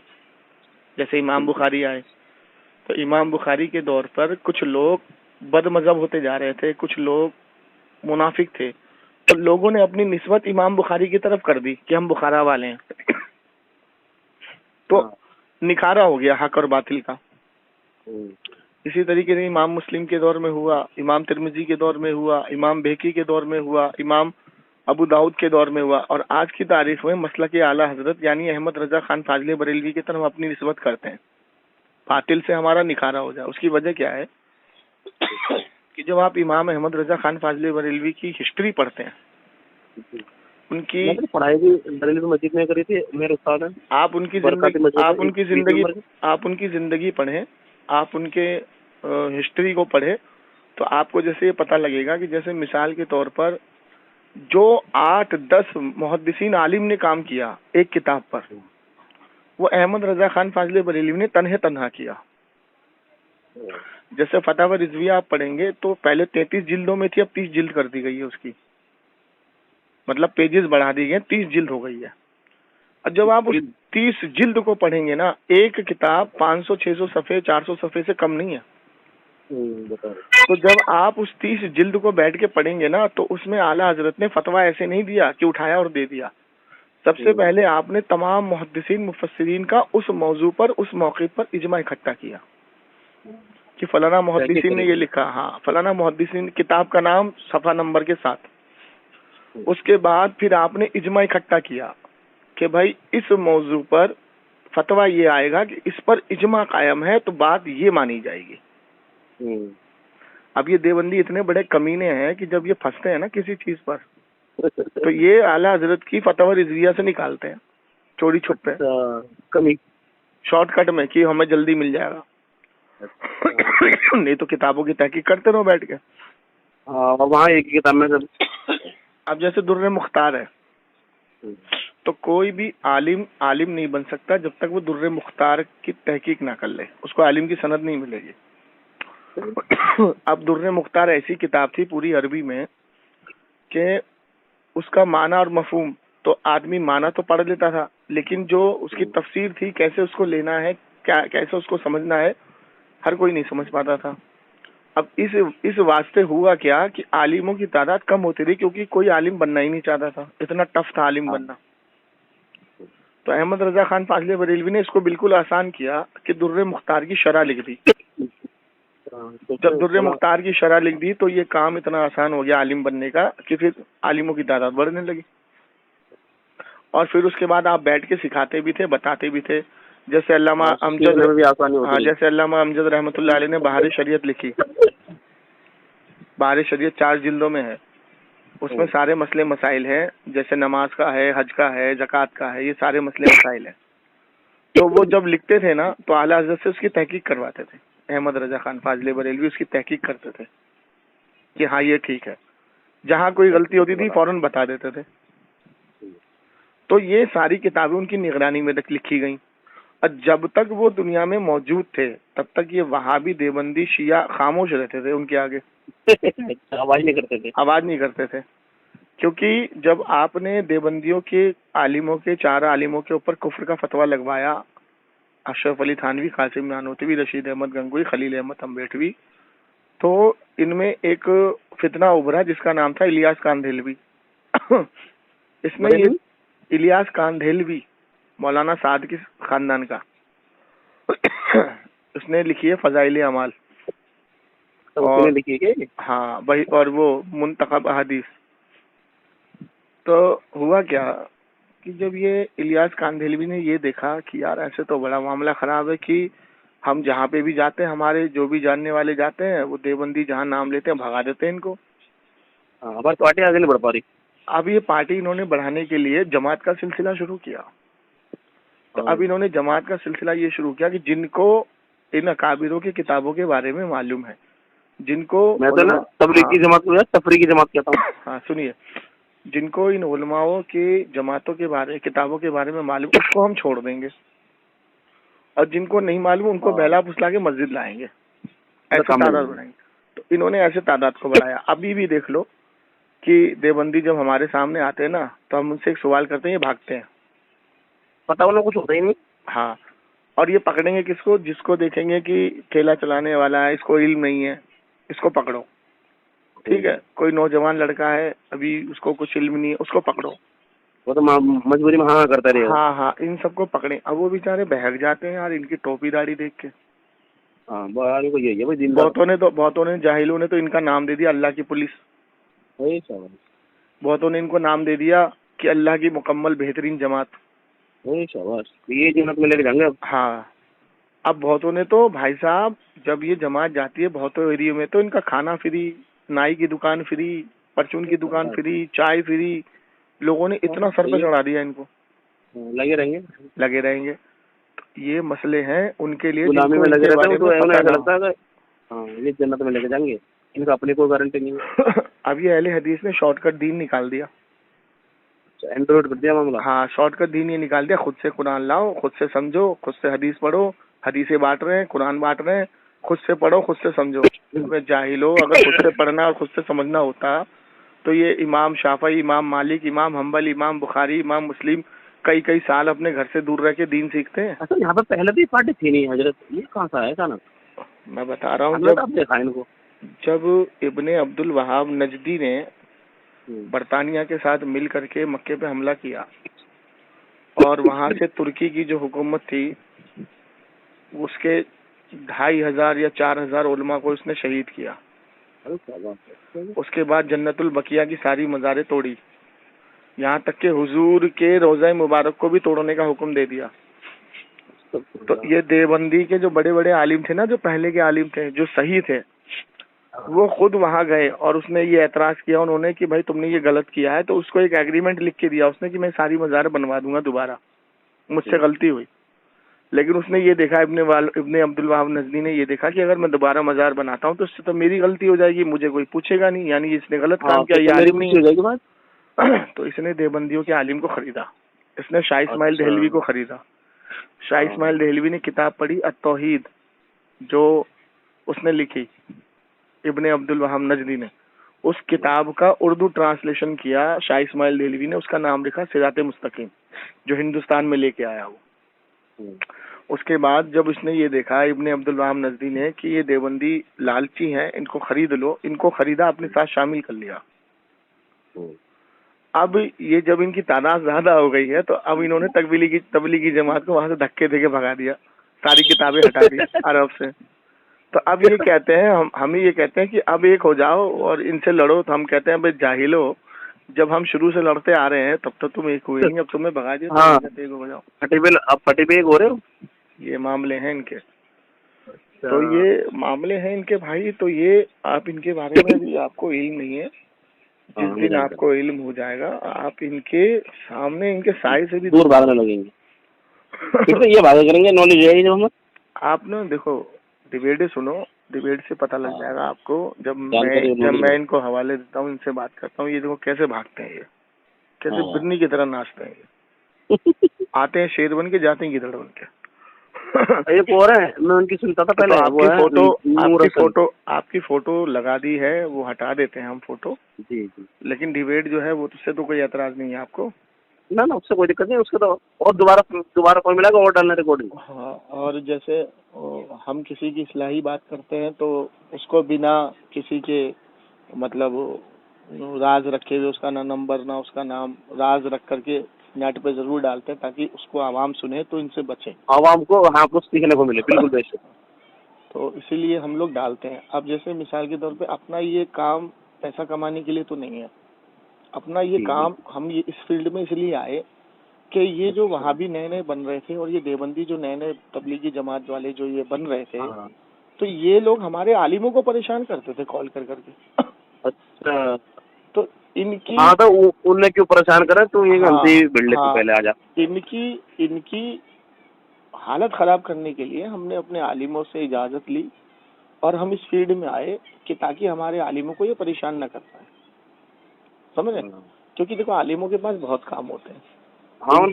جیسے امام بخاری آئے تو امام بخاری کے دور پر کچھ لوگ بد مذہب ہوتے جا رہے تھے، کچھ لوگ منافق تھے، تو لوگوں نے اپنی نسبت امام بخاری کی طرف کر دی کہ ہم بخارا والے ہیں، تو نکھارا ہو گیا حق اور باطل کا۔ اسی طریقے سے امام مسلم کے دور میں ہوا، امام ترمذی کے دور میں ہوا، امام بہقی کے دور میں ہوا، امام ابو داؤد کے دور میں ہوا، اور آج کی تاریخ میں مسلک اعلیٰ حضرت یعنی احمد رضا خان فاضل بریلوی کی طرف اپنی نسبت کرتے ہیں، باطل سے ہمارا نکھارا ہو جائے۔ اس کی وجہ کیا ہے کہ جب آپ امام احمد رضا خان فاضل بریلوی کی ہسٹری پڑھتے ہیں، ان کی پڑھائی بھی بریلوی مسجد میں کری تھی میرے استاد نے، آپ ان کی زندگی پڑھیں، آپ ان کے ہسٹری کو پڑھیں، تو آپ کو جیسے یہ پتہ لگے گا کہ جیسے مثال کے طور پر جو 8-10 محدثین عالم نے کام کیا ایک کتاب پر، وہ احمد رضا خان فاضل بریلوی نے تنہا کیا۔ جیسے فتاوی رضویہ آپ پڑھیں گے تو پہلے 33 جلدوں میں تھی، اب 30 جلد کر دی گئی ہے، اس کی مطلب پیجز بڑھا دی گئے، 30 جلد ہو گئی ہے۔ اور جب آپ اس 30 جلد کو پڑھیں گے نا، ایک کتاب 500-600 صفحے 400 صفحے سے کم نہیں ہے، تو جب آپ اس 30 جلد کو بیٹھ کے پڑھیں گے نا، تو اس میں اعلیٰ حضرت نے فتویٰ ایسے نہیں دیا کہ اٹھایا اور دے دیا۔ سب سے پہلے آپ نے تمام محدثین مفسرین کا اس موضوع پر اس موقع پر اجماع اکٹھا کیا کہ فلانا محدثین نے یہ لکھا، ہاں فلانا محدثین، کتاب کا نام صفحہ نمبر کے ساتھ۔ اس کے بعد پھر آپ نے اجماع اکٹھا کیا کہ بھائی اس موضوع پر فتویٰ یہ آئے گا کہ اس پر اجماع قائم ہے، تو بات یہ مانی جائے گی۔ اب یہ دیوبندی اتنے بڑے کمینے ہیں کہ جب یہ پھنستے ہیں نا کسی چیز پر، تو یہ اعلیٰ حضرت کی فتویٰ رضویہ سے نکالتے ہیں چوری چھپے، شارٹ کٹ میں کہ ہمیں جلدی مل جائے گا، نہیں تو کتابوں کی تحقیق کرتے رہو بیٹھ کے۔ وہاں ایک کتاب میں اب جیسے در مختار ہے، تو کوئی بھی عالم نہیں بن سکتا جب تک وہ در مختار کی تحقیق نہ کر لے، اس کو عالم کی سند نہیں ملے گی۔ اب در مختار ایسی کتاب تھی پوری عربی میں کہ اس کا معنی اور مفہوم تو آدمی معنی تو پڑھ لیتا تھا، لیکن جو اس کی تفسیر تھی، کیسے اس کو لینا ہے، کیسے اس کو سمجھنا ہے، ہر کوئی نہیں سمجھ پاتا تھا۔ اب اس واسطے ہوا کیا کہ عالموں کی تعداد کم ہوتی رہی، کیونکہ کوئی عالم بننا ہی نہیں چاہتا تھا، اتنا ٹف تھا عالم بننا۔ تو احمد رضا خان فاضل بریلوی نے اس کو بالکل آسان کیا کہ در مختار کی شرح لکھ دی۔ جب در مختار کی شرح لکھ دی تو یہ کام اتنا آسان ہو گیا عالم بننے کا کہ پھر عالموں کی تعداد بڑھنے لگی، اور پھر اس کے بعد آپ بیٹھ کے سکھاتے بھی تھے، بتاتے بھی تھے۔ جیسے علامہ امجد رحمۃ اللہ علیہ نے بہار شریعت لکھی، بہار شریعت 4 جلدوں میں ہے، اس میں سارے مسئلے مسائل ہیں، جیسے نماز کا ہے، حج کا ہے، زکوٰۃ کا ہے، یہ سارے مسئلے مسائل ہیں۔ تو وہ جب لکھتے تھے نا تو اعلیٰ حضرت سے اس کی تحقیق کرواتے تھے، احمد رضا خان فاضل بریلوی اس کی تحقیق کرتے تھے کہ ہاں یہ ٹھیک ہے، جہاں کوئی غلطی ہوتی تھی فوراً بتا دیتے تھے۔ تو یہ ساری کتابیں ان کی نگرانی میں لکھی گئیں، اور جب تک وہ دنیا میں موجود تھے تب تک یہ وہابی دیوبندی شیعہ خاموش رہتے تھے، ان کے آگے آواز نہیں کرتے تھے، کیونکہ جب آپ نے دیوبندیوں کے عالموں کے 4 عالموں کے اوپر کفر کا فتویٰ لگوایا، اشرف علی تھانوی، قاسم نانوتوی، رشید احمد گنگوئی، خلیل احمد امبیٹوی، تو ان میں ایک فتنہ ابھرا جس کا نام تھا الیاس کاندھیلوی۔ اس میں الیاس کاندھیلوی مولانا سعد کی خاندان کا، اس نے لکھی ہے فضائل اعمال، ہاں وہی، اور وہ منتخب احادیث۔ تو ہوا کیا کہ جب یہ الیاس کاندھیلوی نے یہ دیکھا کہ یار ایسے تو بڑا معاملہ خراب ہے کہ ہم جہاں پہ بھی جاتے ہیں، ہمارے جو بھی جاننے والے جاتے ہیں، وہ دیوبندی جہاں نام لیتے ہیں بھگا دیتے ہیں ان کو، پارٹی آگے نہیں بڑھ پا رہی۔ اب یہ پارٹی انہوں نے بڑھانے کے لیے جماعت کا سلسلہ شروع کیا۔ تو اب انہوں نے جماعت کا سلسلہ یہ شروع کیا کہ جن کو ان اکابروں کی کتابوں کے بارے میں معلوم ہے، جن کو تفریقی جماعت کہتا ہوں، ہاں سنیے، جن کو ان علماؤں کی جماعتوں کے بارے، کتابوں کے بارے میں معلوم، اس کو ہم چھوڑ دیں گے، اور جن کو نہیں معلوم ان کو بہلا پھسلا کے مسجد لائیں گے، ایسے تعداد بڑھائیں گے۔ تو انہوں نے ایسے تعداد کو بڑھایا۔ ابھی بھی دیکھ لو کہ دیوبندی جب ہمارے سامنے آتے ہیں نا تو ہم ان سے ایک سوال کرتے ہیں، یہ بھاگتے ہیں، پتہ انہیں کچھ ہوتا ہی نہیں۔ ہاں، اور یہ پکڑیں گے کس کو؟ جس کو دیکھیں گے کہ ٹھیلا چلانے والا ہے، اس کو علم نہیں ہے، اس کو پکڑو، ٹھیک ہے, کوئی نوجوان لڑکا ہے ابھی اس کو کچھ علم نہیں ہے, اس کو پکڑو. وہ تو مجبوری میں ہاں کرتا رہے گا. ہاں ہاں, ان سب کو پکڑیں. اب وہ بیچارے بہک جاتے ہیں یار ان کی ٹوپی داڑھی دیکھ کے. ہاں بہار کو یہی ہے بھائی, دیندار. بہتوں نے جاہلوں نے تو ان کا نام دے دیا اللہ کی پولیس. وہی شاباش. بہتوں نے ان کو نام دے دیا کہ اللہ کی مکمل بہترین جماعت. وہی شاباش, یہ جنت میں لے کے جائیں گے. ہاں, اب بہتوں نے تو بھائی صاحب جب یہ جماعت جاتی ہے بہتوں ایریے میں تو ان کا کھانا فری, نائی کی دکان فری, پرچون کی دکان فری, چائے فری. لوگوں نے اتنا سر پہ چڑھا دیا ان کو, لگے رہیں گے. تو یہ مسئلے ہیں ان کے لیے غلامی میں لگے رہتے ہیں, تو ایسا لگتا ہے ہاں یہ جنت میں لے کے جائیں گے, ان کا اپنی کوئی گارنٹی نہیں ہے. اب یہ اہل حدیث نے شارٹ کٹ دین نکال دیا, انٹروڈ کر دیا معاملہ. ہاں شارٹ کٹ دین یہ نکال دیا, خود سے قرآن لاؤ, خود سے سمجھو, خود سے حدیث پڑھو. حدیثیں بانٹ رہے ہیں, قرآن بانٹ رہے ہیں, خود سے پڑھو, خود سے سمجھو. جاہلو, اگر خود سے پڑھنا اور خود سے سمجھنا ہوتا تو یہ امام شافعی, امام مالک, امام حنبل, امام بخاری, امام مسلم کئی سال اپنے گھر سے دور رہ کے دین سیکھتے ہیں. اچھا یہاں پہ پہلے بھی پارٹی تھی نہیں حضرت, یہ کہاں سے آیا اچانک؟ میں بتا رہا ہوں, جب ابن عبد الوہاب نجدی نے برطانیہ کے ساتھ مل کر کے مکے پہ حملہ کیا اور وہاں سے ترکی کی جو حکومت تھی اس کے 2500 یا 4000 علماء کو اس نے شہید کیا. اس کے بعد جنت البقیہ کی ساری مزاریں توڑی, یہاں تک کہ حضور کے روضہ مبارک کو بھی توڑنے کا حکم دے دیا. تو یہ دیوبندی کے جو بڑے بڑے عالم تھے نا, جو پہلے کے عالم تھے جو صحیح تھے, وہ خود وہاں گئے اور اس نے یہ اعتراض کیا انہوں نے کہ بھائی تم نے یہ غلط کیا ہے. تو اس کو ایک ایگریمنٹ لکھ کے دیا اس نے کہ میں ساری مزاریں بنوا دوں گا دوبارہ, مجھ سے غلطی ہوئی. لیکن اس نے یہ دیکھا, ابن عبد الوہاب نجدی نے یہ دیکھا کہ اگر میں دوبارہ مزار بناتا ہوں تو اس سے تو میری غلطی ہو جائے گی, مجھے کوئی پوچھے گا نہیں, یعنی اس نے غلط کام کیا, یہ عالم نہیں ہے. تو اس نے دیوبندیوں کے عالم کو خریدا, اس نے شاہ اسماعیل دہلوی کو خریدا. شاہ اسماعیل دہلوی نے کتاب پڑھی التوحید جو اس نے لکھی ابن عبد الوہاب نجدی نے, اس کتاب کا اردو ٹرانسلیشن کیا شاہ اسماعیل دہلوی نے, اس کا نام لکھا صراط مستقیم, جو ہندوستان میں لے کے آیا وہ. اس کے بعد جب اس نے یہ دیکھا ابن عبد الوہاب نجدی نے کہ یہ دیوبندی لالچی ہیں, ان کو خرید لو, ان کو خریدا, اپنے ساتھ شامل کر لیا. اب یہ جب ان کی تعداد زیادہ ہو گئی ہے تو اب انہوں نے تبلیغی جماعت کو وہاں سے دھکے دے کے بھگا دیا, ساری کتابیں ہٹا دی عرب سے. تو اب یہ کہتے ہیں, ہم یہ کہتے ہیں کہ اب ایک ہو جاؤ اور ان سے لڑو. تو ہم کہتے ہیں بھائی جاہلو, جب ہم شروع سے لڑتے آ رہے ہیں تب تو تم ایک ہوئے نہیں, اب تمہیں بھگا دیا پٹی پہ ایک ہو رہے ہو. یہ معاملے ہیں ان کے, تو یہ معاملے ہیں ان کے بھائی. تو یہ آپ ان کے بارے میں بھی آپ کو علم نہیں ہے, جس دن آپ کو علم ہو جائے گا آپ ان کے سامنے ان کے سائے سے بھی دور بھاگنے لگیں گے. یہ باتیں کریں گے, نالج ہے جب ہم آپ نا دیکھو ڈبیٹ سنو, ڈبیٹ سے پتہ لگ جائے گا آپ کو. جب میں ان کو حوالے دیتا ہوں, ان سے بات کرتا ہوں, یہ دیکھو کیسے بھاگتے ہیں, یہ کیسے برنی کی طرح ناچتے ہیں. یہ آتے ہیں شیر بن کے, جاتے ہیں گدڑ بن کے. ایک اور ہے, میں ان کی سنتا تھا پہلے. آپ کی فوٹو لگا دی ہے, وہ ہٹا دیتے ہیں ہم فوٹو. جی جی. لیکن ڈبیٹ جو ہے وہ اس سے تو کوئی اعتراض نہیں ہے آپ کو. نہ اس سے کوئی دقت نہیں, اس کا تو اور دوبارہ کوئی ملے گا اور ڈالنا ریکارڈنگ. ہاں, اور جیسے ہم کسی کی اصلاحی بات کرتے ہیں تو اس کو بنا کسی کے مطلب راز رکھے ہوئے, اس کا نہ نمبر نہ اس کا نام, راز رکھ کر کے نیٹ پہ ضرور ڈالتے ہیں تاکہ اس کو عوام سنے تو ان سے بچیں, عوام کو ہاں کچھ سیکھنے کو ملے. بالکل بے شک. تو اسی لیے ہم لوگ ڈالتے ہیں. اب جیسے مثال کے طور پہ اپنا یہ کام پیسہ کمانے کے لیے تو نہیں ہے, اپنا یہ کام ہم یہ اس فیلڈ میں اس لیے آئے کہ یہ جو وہاں بھی نئے نئے بن رہے تھے اور یہ دیوبندی جو نئے نئے تبلیغی جماعت والے جو یہ بن رہے تھے, تو یہ لوگ ہمارے عالموں کو پریشان کرتے تھے کال کر کر کے. اچھا, تو ان کی ان نے کیوں پریشان کرا, تو یہ بلڈ سے پہلے آ جا. ان کی حالت خراب کرنے کے لیے ہم نے اپنے عالموں سے اجازت لی اور ہم اس فیلڈ میں آئے کہ تاکہ ہمارے عالموں کو یہ پریشان نہ کر پائے. سمجھ رہے ہیں, کیونکہ دیکھو عالموں کے پاس بہت کام ہوتے ہیں. ان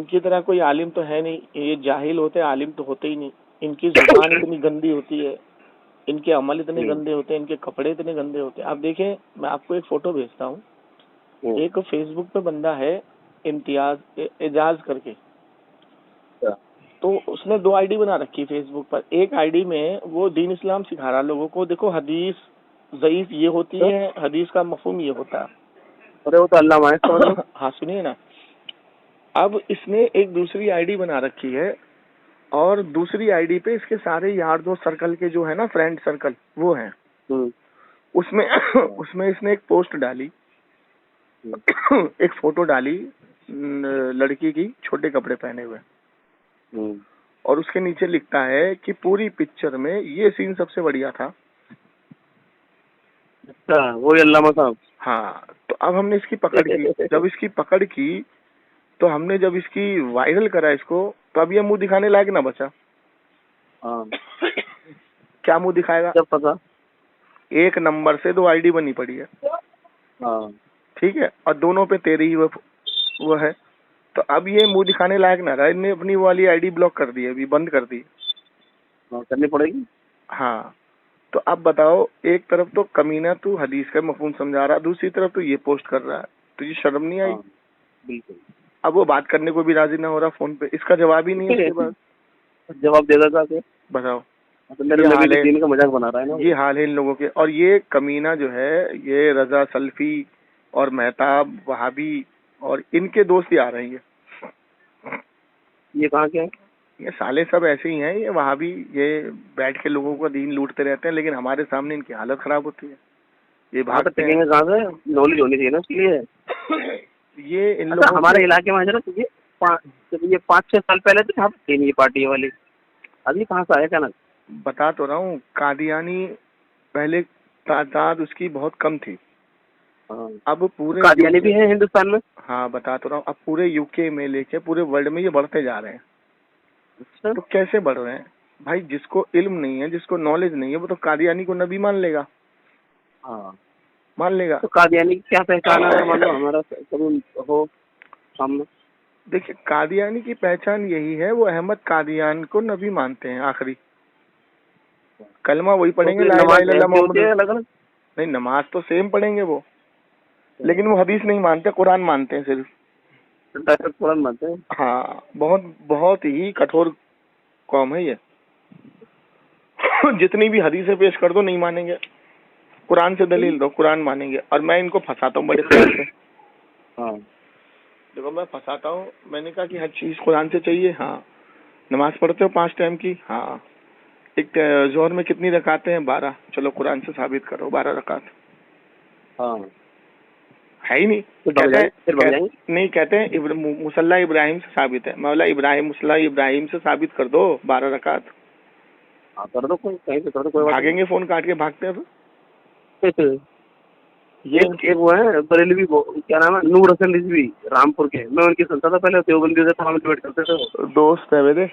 کی طرح کوئی عالم تو ہے نہیں, یہ جاہل ہوتے, عالم تو ہوتے ہی نہیں. ان کی زبان اتنی گندی ہوتی ہے, ان کے عمل اتنے گندے ہوتے ہیں, ان کے کپڑے اتنے گندے ہوتے ہیں. آپ دیکھیں, میں آپ کو ایک فوٹو بھیجتا ہوں. ایک فیس بک پہ بندہ ہے اعجاز کر کے, تو اس نے 2 آئی ڈی بنا رکھی فیس بک پر. ایک آئی ڈی میں وہ دین اسلام سکھا رہا لوگوں کو. دیکھو حدیث ضعیف یہ ہوتی ہے, حدیث کا مفہوم یہ ہوتا ہے. ارے وہ تو اللہ مائے. ہاں سنیے نا, اب اس نے ایک دوسری آئی ڈی بنا رکھی ہے, اور دوسری آئی ڈی پہ اس کے سارے یار دوست سرکل کے جو ہے نا, فرینڈ سرکل وہ ہیں. اس میں اس نے ایک پوسٹ ڈالی, ایک فوٹو ڈالی لڑکی کی چھوٹے کپڑے پہنے ہوئے, اور اس کے نیچے لکھتا ہے کہ پوری پکچر میں یہ سین سب سے بڑھیا تھا. اچھا وہی علامہ صاحب. ہاں, تو اب ہم نے اس کی پکڑ کی. جب اس کی پکڑ کی تو ہم نے جب اس کی وائرل کرا اس کو, تو اب یہ منہ دکھانے لائق نہ بچا. کیا منہ دکھائے گا؟ جب پتا 1 نمبر سے 2 آئی ڈی بنی پڑی ہے. ٹھیک ہے, اور دونوں پہ تیری ہی وہ ہے. تو اب یہ منہ دکھانے لائق نہ رہا, ان نے اپنی والی آئی ڈی بلاک کر دی, ابھی بند کر دی. کرنی پڑے گی. ہاں, تو اب بتاؤ, ایک طرف تو کمینہ تو حدیث کا مفہوم سمجھا رہا, دوسری طرف تو یہ پوسٹ کر رہا ہے. تجھے شرم نہیں آئی؟ بالکل. اب وہ بات کرنے کو بھی راضی نہ ہو رہا فون پہ, اس کا جواب ہی نہیں ہے. اس کے بعد جواب دے گا کہ بتاؤ, دین کا مذاق بنا رہا ہے نا. یہ حال ہے ان لوگوں کے. اور یہ کمینہ جو ہے, یہ رضا سلفی اور مہتاب وہابی اور ان کے دوست ہی آ رہے ہیں. یہ کہاں کے ہیں؟ یہ سالے سب ایسے ہی ہیں. یہ وہابی یہ بیٹھ کے لوگوں کا دین لوٹتے رہتے ہیں, لیکن ہمارے سامنے ان کی حالت خراب ہوتی ہے. یہ بھاگتے ہیں. کہاں سے نالج ہونی چاہیے نا اس کے لیے. یہ ان لوگوں ہمارے علاقے میں حضرت یہ 5-6 سال پہلے تو یہاں تھی نہیں یہ پارٹی والی. ابھی کہاں سے آیا اچانک؟ بتا تو رہا ہوں, قادیانی پہلے تعداد اس کی بہت کم تھی. اب پورے قادیانی بھی ہیں ہندوستان میں. ہاں بتا تو رہا ہوں, اب پورے یو کے میں لے کے پورے ورلڈ میں یہ بڑھتے جا رہے ہیں. تو کیسے بڑھ رہے ہیں بھائی؟ جس کو علم نہیں ہے, جس کو نالج نہیں ہے, وہ تو قادیانی کو نبی مان لے گا. مان لے گا. تو قادیانی کی کیا پہچان ہے مانو ہمارا ہو سامنے؟ دیکھیے, قادیانی کی پہچان یہی ہے, وہ احمد قادیان کو نبی مانتے ہیں. آخری کلمہ وہی پڑھیں گے, لا الہ الا اللہ محمد. نہیں, نماز تو سیم پڑھیں گے وہ, لیکن وہ حدیث نہیں مانتے, قرآن مانتے ہیں صرف. قرآن مانتے ہیں. ہاں, بہت بہت ہی کٹھور قوم ہے یہ. جتنی بھی حدیثیں پیش کر دو نہیں مانیں گے, قرآن سے دلیل دو قرآن مانیں گے. اور میں ان کو پھنساتا ہوں بڑے پیار سے. دیکھو میں پھنساتا ہوں, میں نے کہا کہ ہر چیز قرآن سے چاہیے. ہاں. نماز پڑھتے ہو 5 ٹائم کی؟ ہاں. ایک ظہر میں کتنی رکعتیں ہیں؟ 12. چلو قرآن سے ثابت کرو 12 رکعت. ہے ہی نہیں. نہیں کہتے ہیں مصلی ابراہیم سے ثابت ہے. مولا ابراہیم مصلی ابراہیم سے ثابت کر دو 12 رکعت. کر دو, کہیں سے کر دو, کوئی بھاگیں گے, فون کاٹ کے بھاگتے ہیں. تو یہ وہ ہے بریلوی, کیا نام ہے, نور حسن رضوی رامپور کے. میں ان کی سنتا تھا پہلے, دیوبندی سے ہم ڈیبیٹ کرتے تھے. دوست ہے میرے,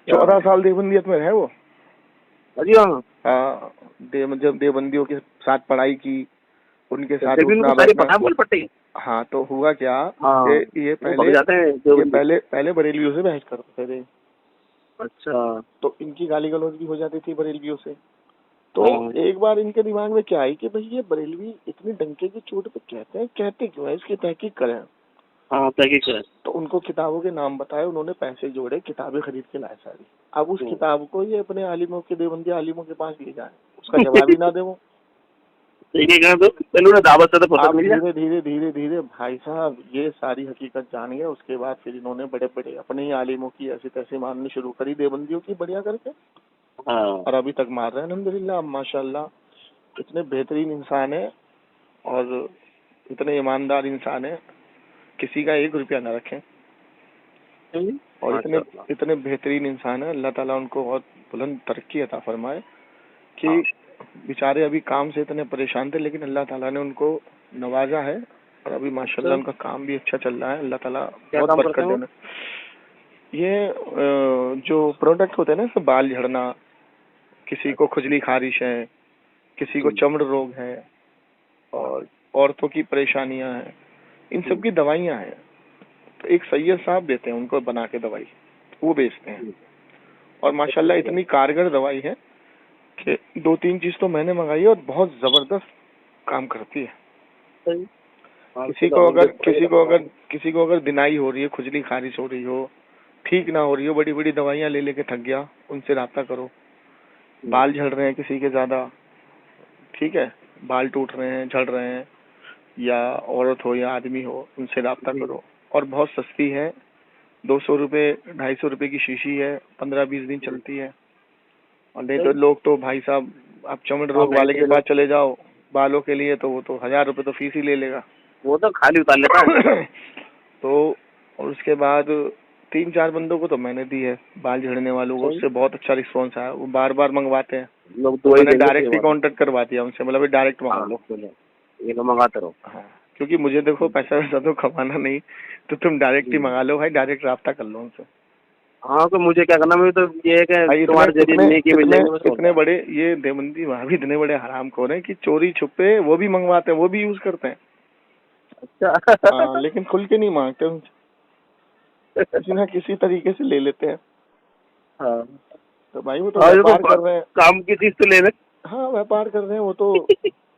14 سال دیوبندیت میں ہے وہ. جی ہاں, جب دیوبندیوں کے ساتھ پڑھائی کی, ان کے ساتھ ہاں, تو ہوا کیا یہ پہلے بریلویوں سے بحث کرتے تھے. اچھا. تو ان کی گالی گلوچ بھی ہو جاتی تھی بریلویوں سے. تو ایک بار ان کے دماغ میں کیا آئی کہ بھئی یہ بریلوی اتنی ڈنکے کی چوٹ پہ کہتے کیوں ہے, اس کی تحقیق کریں. تحقیق کریں. تو ان کو کتابوں کے نام بتائے, انہوں نے پیسے جوڑے, کتابیں خرید کے لائے ساری. اب اس کتاب کو یہ اپنے عالموں کے, دیوبندی عالموں کے پاس لے جائیں, اس کا جواب ہی نہ دے وہ. دھیرے دھیرے دھیرے دھیرے بھائی صاحب یہ ساری حقیقت جان گئے. اس کے بعد پھر انہوں نے بڑے بڑے اپنے ہی عالموں کی ایسے تیسے مارنی شروع کری, دیوبندیوں کی بڑھیا کر کے. اور ابھی تک مار رہے ہیں الحمدللہ. اب ماشاء اللہ اتنے بہترین انسان ہیں اور اتنے ایماندار انسان ہیں, کسی کا 1 روپیہ نہ رکھیں. اور اتنے بہترین انسان ہیں, اللہ تعالیٰ ان کو بہت بلند ترقی عطا فرمائے. کہ بیچارے ابھی کام سے اتنے پریشان تھے, لیکن اللہ تعالیٰ نے ان کو نوازا ہے, اور ابھی ماشاءاللہ ان کا کام بھی اچھا چل رہا ہے. اللہ تعالیٰ بہت برکت دینا. یہ جو پروڈکٹ ہوتے ہیں نا, سب بال جھڑنا, کسی کو کھجلی خارش ہے, کسی کو چمڑ روگ ہے, اور عورتوں کی پریشانیاں ہیں, ان سب کی دوائیاں ہیں. تو ایک سید صاحب دیتے ہیں ان کو بنا کے دوائی, وہ بیچتے ہیں. اور ماشاءاللہ اتنی کارگر دوائی ہے کہ 2-3 چیز تو میں نے منگائی ہے اور بہت زبردست کام کرتی ہے. کسی کو اگر دنائی ہو رہی ہے, کھجلی خارش ہو رہی ہو, ٹھیک نہ ہو رہی ہو, بڑی بڑی دوائیاں لے لے کے تھک گیا, ان سے رابطہ کرو. بال جھڑ رہے ہیں کسی کے زیادہ, ٹھیک ہے, بال ٹوٹ رہے ہیں, جھڑ رہے ہیں, یا عورت ہو یا آدمی ہو, ان سے رابطہ کرو. اور بہت سستی ہے, 200 روپے 250 روپے کی شیشی ہے, 15-20 دن چلتی ہے. اور نہیں تو لوگ تو بھائی صاحب آپ چمڑ روگ والے کے پاس چلے جاؤ بالوں کے لیے, تو وہ تو 1000 روپے تو فیس ہی لے لے گا, وہ تو خالی اتار لیتا ہے. تو اور اس کے بعد 3-4 بندوں کو تو میں نے دی ہے بال جھڑنے والوں کو, اس سے بہت اچھا رسپانس آیا, وہ بار بار منگواتے ہیں. لوگ میں نے ڈائریکٹ ہی کانٹیکٹ کروا دیا ان سے, مطلب ڈائریکٹ یہ تو منگاتے رہو. ہاں, کیونکہ مجھے دیکھو پیسہ ویسا تو کمانا نہیں, تو تم ڈائریکٹ ہی منگا لو بھائی, ڈائریکٹ رابطہ کر لو ان سے. ہاں تو مجھے کیا کرنا, مجھے تو یہ ہے کہ تمہارے ذریعے نیکی مل جائے گی. اتنے بڑے یہ دیوبندی وہاں بھی اتنے بڑے حرام خور ہیں کہ چوری چھپے وہ بھی منگواتے ہیں, وہ بھی یوز کرتے ہیں. اچھا. ہاں, لیکن کھل کے نہیں مانگتے, ان سے کسی نہ کسی طریقے سے لے لیتے ہیں. ہاں تو بھائی وہ تو ویپار کر رہے ہیں, کام کی چیز تو لے لیں. ہاں ویپار کر رہے ہیں, وہ تو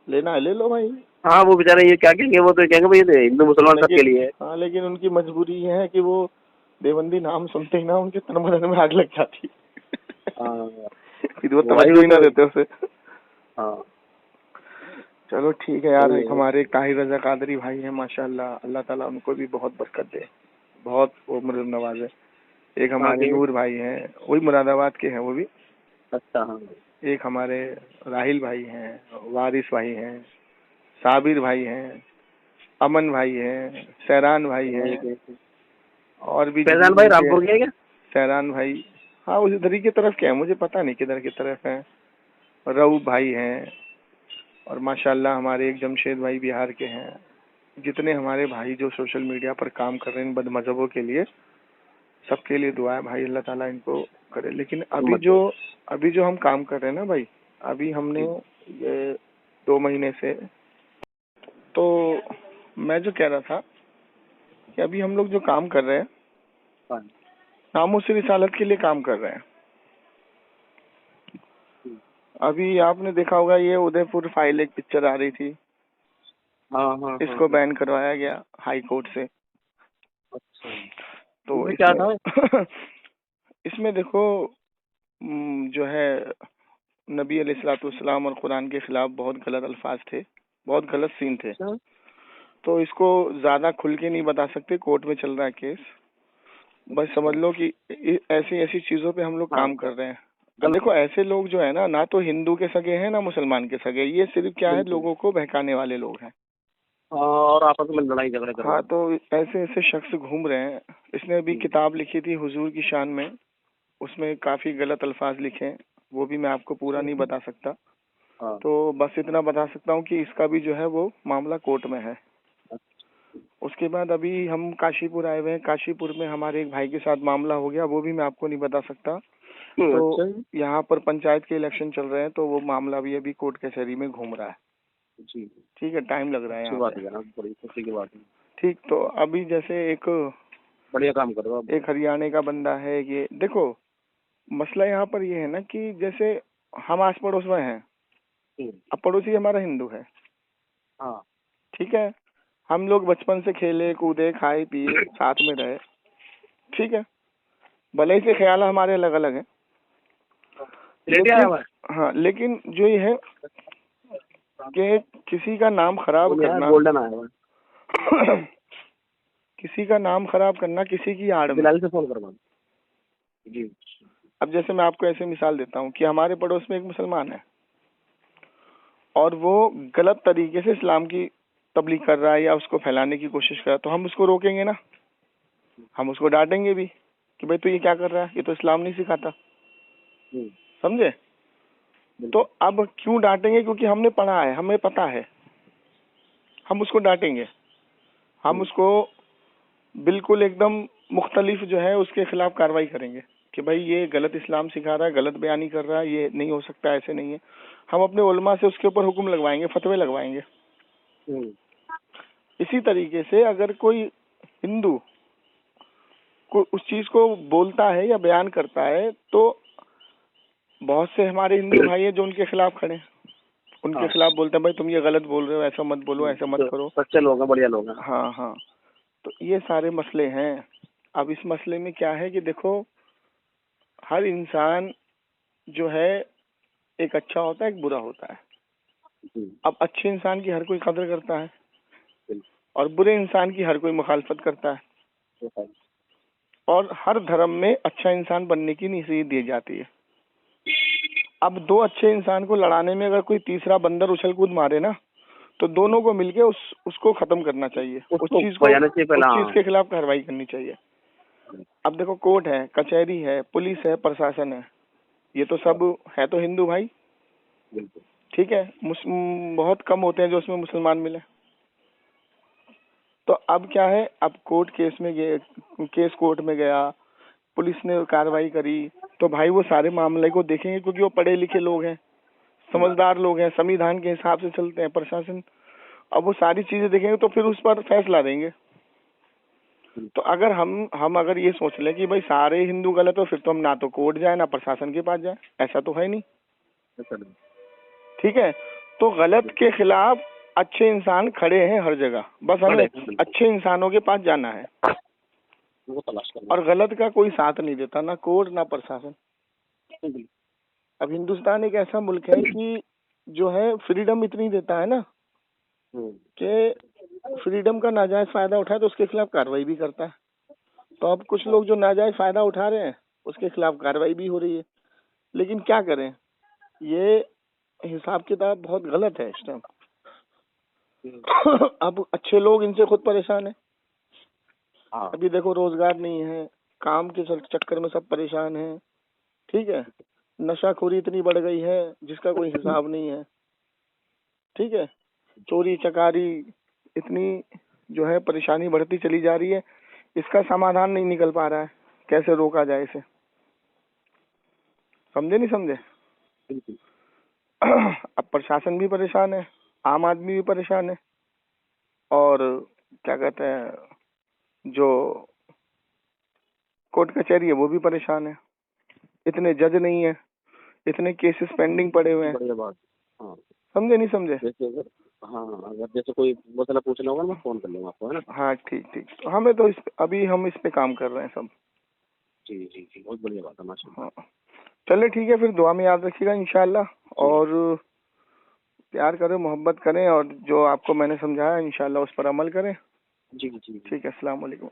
لینا ہے لے لو بھائی. ہاں وہ بیچارے یہ کیا کہیں گے, وہ تو کہیں گے بھائی ہندو مسلمان سب کے لیے ہے. ہاں, لیکن ان کی مجبوری یہ ہے کہ وہ دیوبندی نام سنتے ہی نا ان کے تن بدن میں آگ لگ جاتی, وہ توجہ ہی نہ دیتے اسے. ہاں چلو ٹھیک ہے یار, ہمارے طاہر رضا قادری بھائی ہیں ماشاء اللہ, اللہ تعالیٰ ان کو بھی بہت برکت دے, بہت عمر نواز ہے. ایک ہمارے نور بھائی ہیں, وہی مراد آباد کے ہیں وہ بھی. اچھا. ہاں ایک ہمارے راہل بھائی ہیں, وارث بھائی ہیں, صابر بھائی ہیں, امن بھائی ہیں, سیران بھائی ہیں, اور بھی فیضان بھائی رامپور کے کیا؟ سیران بھائی ہاں اسی ادھر کی طرف کے ہیں, مجھے پتہ نہیں کدھر کی طرف ہیں. رؤ بھائی ہیں, اور ماشاء اللہ ہمارے ایک جمشید بھائی بہار کے ہیں. جتنے ہمارے بھائی جو سوشل میڈیا پر کام کر رہے ہیں بد مذہبوں کے لیے, سب کے لیے دعا ہے بھائی, اللہ تعالیٰ ان کو کرے. لیکن ابھی جو ہم کام کر رہے ہیں نا بھائی, ابھی ہم نے یہ 2 مہینے سے, تو میں جو کہہ رہا تھا کہ ابھی ہم لوگ جو کام کر رہے ہیں ناموس رسالت کے لیے کام کر رہے ہیں. ابھی آپ نے دیکھا ہوگا یہ ادے پور فائل ایک پکچر آ رہی تھی, اس کو بین کروایا گیا ہائی کورٹ سے. تو اس میں دیکھو جو ہے نبی علیہ الصلوۃ والسلام اور قرآن کے خلاف بہت غلط الفاظ تھے, بہت غلط سین تھے. تو اس کو زیادہ کھل کے نہیں بتا سکتے, کورٹ میں چل رہا ہے کیس. بس سمجھ لو کہ ایسی چیزوں پہ ہم لوگ کام کر رہے ہیں. دیکھو ایسے لوگ جو ہے نہ تو ہندو کے سگے ہیں نہ مسلمان کے سگے, یہ صرف کیا ہے لوگوں کو بہکانے والے لوگ ہیں, اور آپس میں لڑائی جھگڑے کر رہے ہیں. ہاں, تو ایسے شخص گھوم رہے ہیں. اس نے ابھی کتاب لکھی تھی حضور کی شان میں, اس میں کافی غلط الفاظ لکھے ہیں, وہ بھی میں آپ کو پورا نہیں بتا سکتا. تو بس اتنا بتا سکتا ہوں کہ اس کا بھی جو ہے وہ معاملہ کورٹ میں ہے. اس کے بعد ابھی ہم کاشی پور آئے ہوئے ہیں, کاشی پور میں ہمارے ایک بھائی کے ساتھ معاملہ ہو گیا, وہ بھی میں آپ کو نہیں بتا سکتا. تو یہاں پر پنچایت کے الیکشن چل رہے ہیں, تو وہ معاملہ بھی ابھی کورٹ کچہری میں گھوم رہا ہے. ٹھیک ہے, ٹائم لگ رہا ہے. ٹھیک, تو ابھی جیسے ایک بڑھیا کام کر رہا ہے, ایک ہریانے کا بندہ ہے. یہ دیکھو مسئلہ یہاں پر یہ ہے نا کہ جیسے ہم آس پڑوس میں ہیں, اب پڑوسی ہمارا ہندو ہے, ٹھیک ہے, ہم لوگ بچپن سے کھیلے کودے کھائے پیے ساتھ میں رہے, ٹھیک ہے, بھلے سے خیال ہمارے الگ الگ ہیں. ہاں, لیکن جو یہ ہے کہ کسی کا نام خراب کرنا, کسی کا نام خراب کرنا کسی کی آڑ میں. جی, اب جیسے میں آپ کو ایسے مثال دیتا ہوں کہ ہمارے پڑوس میں ایک مسلمان ہے, اور وہ غلط طریقے سے اسلام کی تبلیغ کر رہا ہے یا اس کو پھیلانے کی کوشش کر رہا ہے, تو ہم اس کو روکیں گے نا, ہم اس کو ڈانٹیں گے بھی کہ بھائی تو یہ کیا کر رہا ہے, یہ تو اسلام نہیں سکھاتا, سمجھے. تو اب کیوں ڈانٹیں گے, کیونکہ ہم نے پڑھا ہے, ہمیں پتا ہے, ہم اس کو ڈانٹیں گے, ہم اس کو بالکل ایک دم مختلف جو ہے اس کے خلاف کارروائی کریں گے کہ بھائی یہ غلط اسلام سکھا رہا ہے, غلط بیانی کر رہا ہے, یہ نہیں ہو سکتا, ایسے نہیں ہے. ہم اپنے علماء سے اس کے اوپر حکم لگوائیں گے, فتوے لگوائیں گے. اسی طریقے سے اگر کوئی ہندو اس چیز کو بولتا ہے یا بیان کرتا ہے, تو بہت سے ہمارے ہندو بھائی ہیں جو ان کے خلاف کھڑے ہیں, ان کے خلاف بولتے ہیں بھائی تم یہ غلط بول رہے ہو, ایسا مت بولو, ایسا مت کرو. سچے لوگ ہیں, بڑھیا لوگ ہیں. ہاں, تو یہ سارے مسئلے ہیں. اب اس مسئلے میں کیا ہے کہ دیکھو ہر انسان جو ہے ایک اچھا ہوتا ہے ایک برا ہوتا ہے. اب اچھے انسان کی ہر کوئی قدر کرتا ہے اور برے انسان کی ہر کوئی مخالفت کرتا ہے. اور ہر دھرم میں اچھا انسان بننے کی نصیحت دی جاتی ہے. اب دو اچھے انسان کو لڑانے میں اگر کوئی تیسرا بندر اچھل کود مارے نا تو دونوں کو مل کے اس کو ختم کرنا چاہیے, اس چیز کے خلاف کارروائی کرنی چاہیے. اب دیکھو کورٹ ہے, کچہری ہے, پولیس ہے, پرشاسن ہے, یہ تو سب ہے تو ہندو بھائی, ٹھیک ہے. بہت کم ہوتے ہیں جو اس میں مسلمان ملے. تو اب کیا ہے, اب کورٹ کیس میں گئے, کیس کورٹ میں گیا, پولیس نے کارروائی کری تو بھائی وہ سارے معاملے کو دیکھیں گے کیونکہ وہ پڑھے لکھے لوگ ہیں, سمجھدار لوگ ہیں, سمویدھان کے حساب سے چلتے ہیں. پرشاسن اب وہ ساری چیزیں دیکھیں گے تو پھر اس پر فیصلہ دیں گے. تو اگر ہم اگر یہ سوچ لیں کہ بھائی سارے ہندو غلط ہو پھر تو ہم نہ تو کورٹ جائیں نہ پرشاسن کے پاس جائیں, ایسا تو ہے نہیں, ٹھیک ہے. تو غلط کے خلاف اچھے انسان کھڑے ہیں ہر جگہ, بس ہمیں اچھے انسانوں کے پاس جانا ہے. اور غلط کا کوئی ساتھ نہیں دیتا, نہ کورٹ نہ پرشاسن. اب ہندوستان ایک ایسا ملک ہے کہ جو ہے فریڈم اتنی دیتا ہے نا کہ فریڈم کا ناجائز فائدہ اٹھائے تو اس کے خلاف کارروائی بھی کرتا ہے. تو اب کچھ لوگ جو ناجائز فائدہ اٹھا رہے ہیں اس کے خلاف کارروائی بھی ہو رہی ہے. لیکن کیا کریں, یہ حساب کتاب بہت غلط ہے اس ٹائم. اب اچھے لوگ ان سے خود پریشان ہیں. ابھی دیکھو روزگار نہیں ہے, کام کے چکر میں سب پریشان ہیں, ٹھیک ہے. نشہ خوری اتنی بڑھ گئی ہے جس کا کوئی حساب نہیں ہے, ٹھیک ہے. چوری چکاری اتنی جو ہے پریشانی بڑھتی چلی جا رہی ہے, اس کا سمادھان نہیں نکل پا رہا ہے, کیسے روکا جائے اسے. سمجھے نہیں سمجھے. اب پرشاسن بھی پریشان ہے, عام آدمی بھی پریشان ہے, اور کیا کہتے ہیں جو کورٹ کچہری ہے وہ بھی پریشان ہے. اتنے جج نہیں ہے, اتنے کیسز پینڈنگ پڑے ہوئے ہیں. سمجھے نہیں سمجھے. ہاں اگر جیسے کوئی مسئلہ پوچھنا ہوگا میں فون کر لوں گا آپ کو, ہے نا. ہاں ٹھیک ٹھیک. ہمیں تو ابھی ہم اس پہ کام کر رہے ہیں سب. جی جی جی, بہت بڑھیا بات ہے, ماشاء اللہ. ہاں چلے ٹھیک ہے, پھر دعا میں یاد رکھیے گا انشاءاللہ, اور پیار کریں, محبت کریں, اور جو آپ کو میں نے سمجھایا انشاءاللہ اس پر عمل کریں. جی جی ٹھیک ہے, السلام علیکم.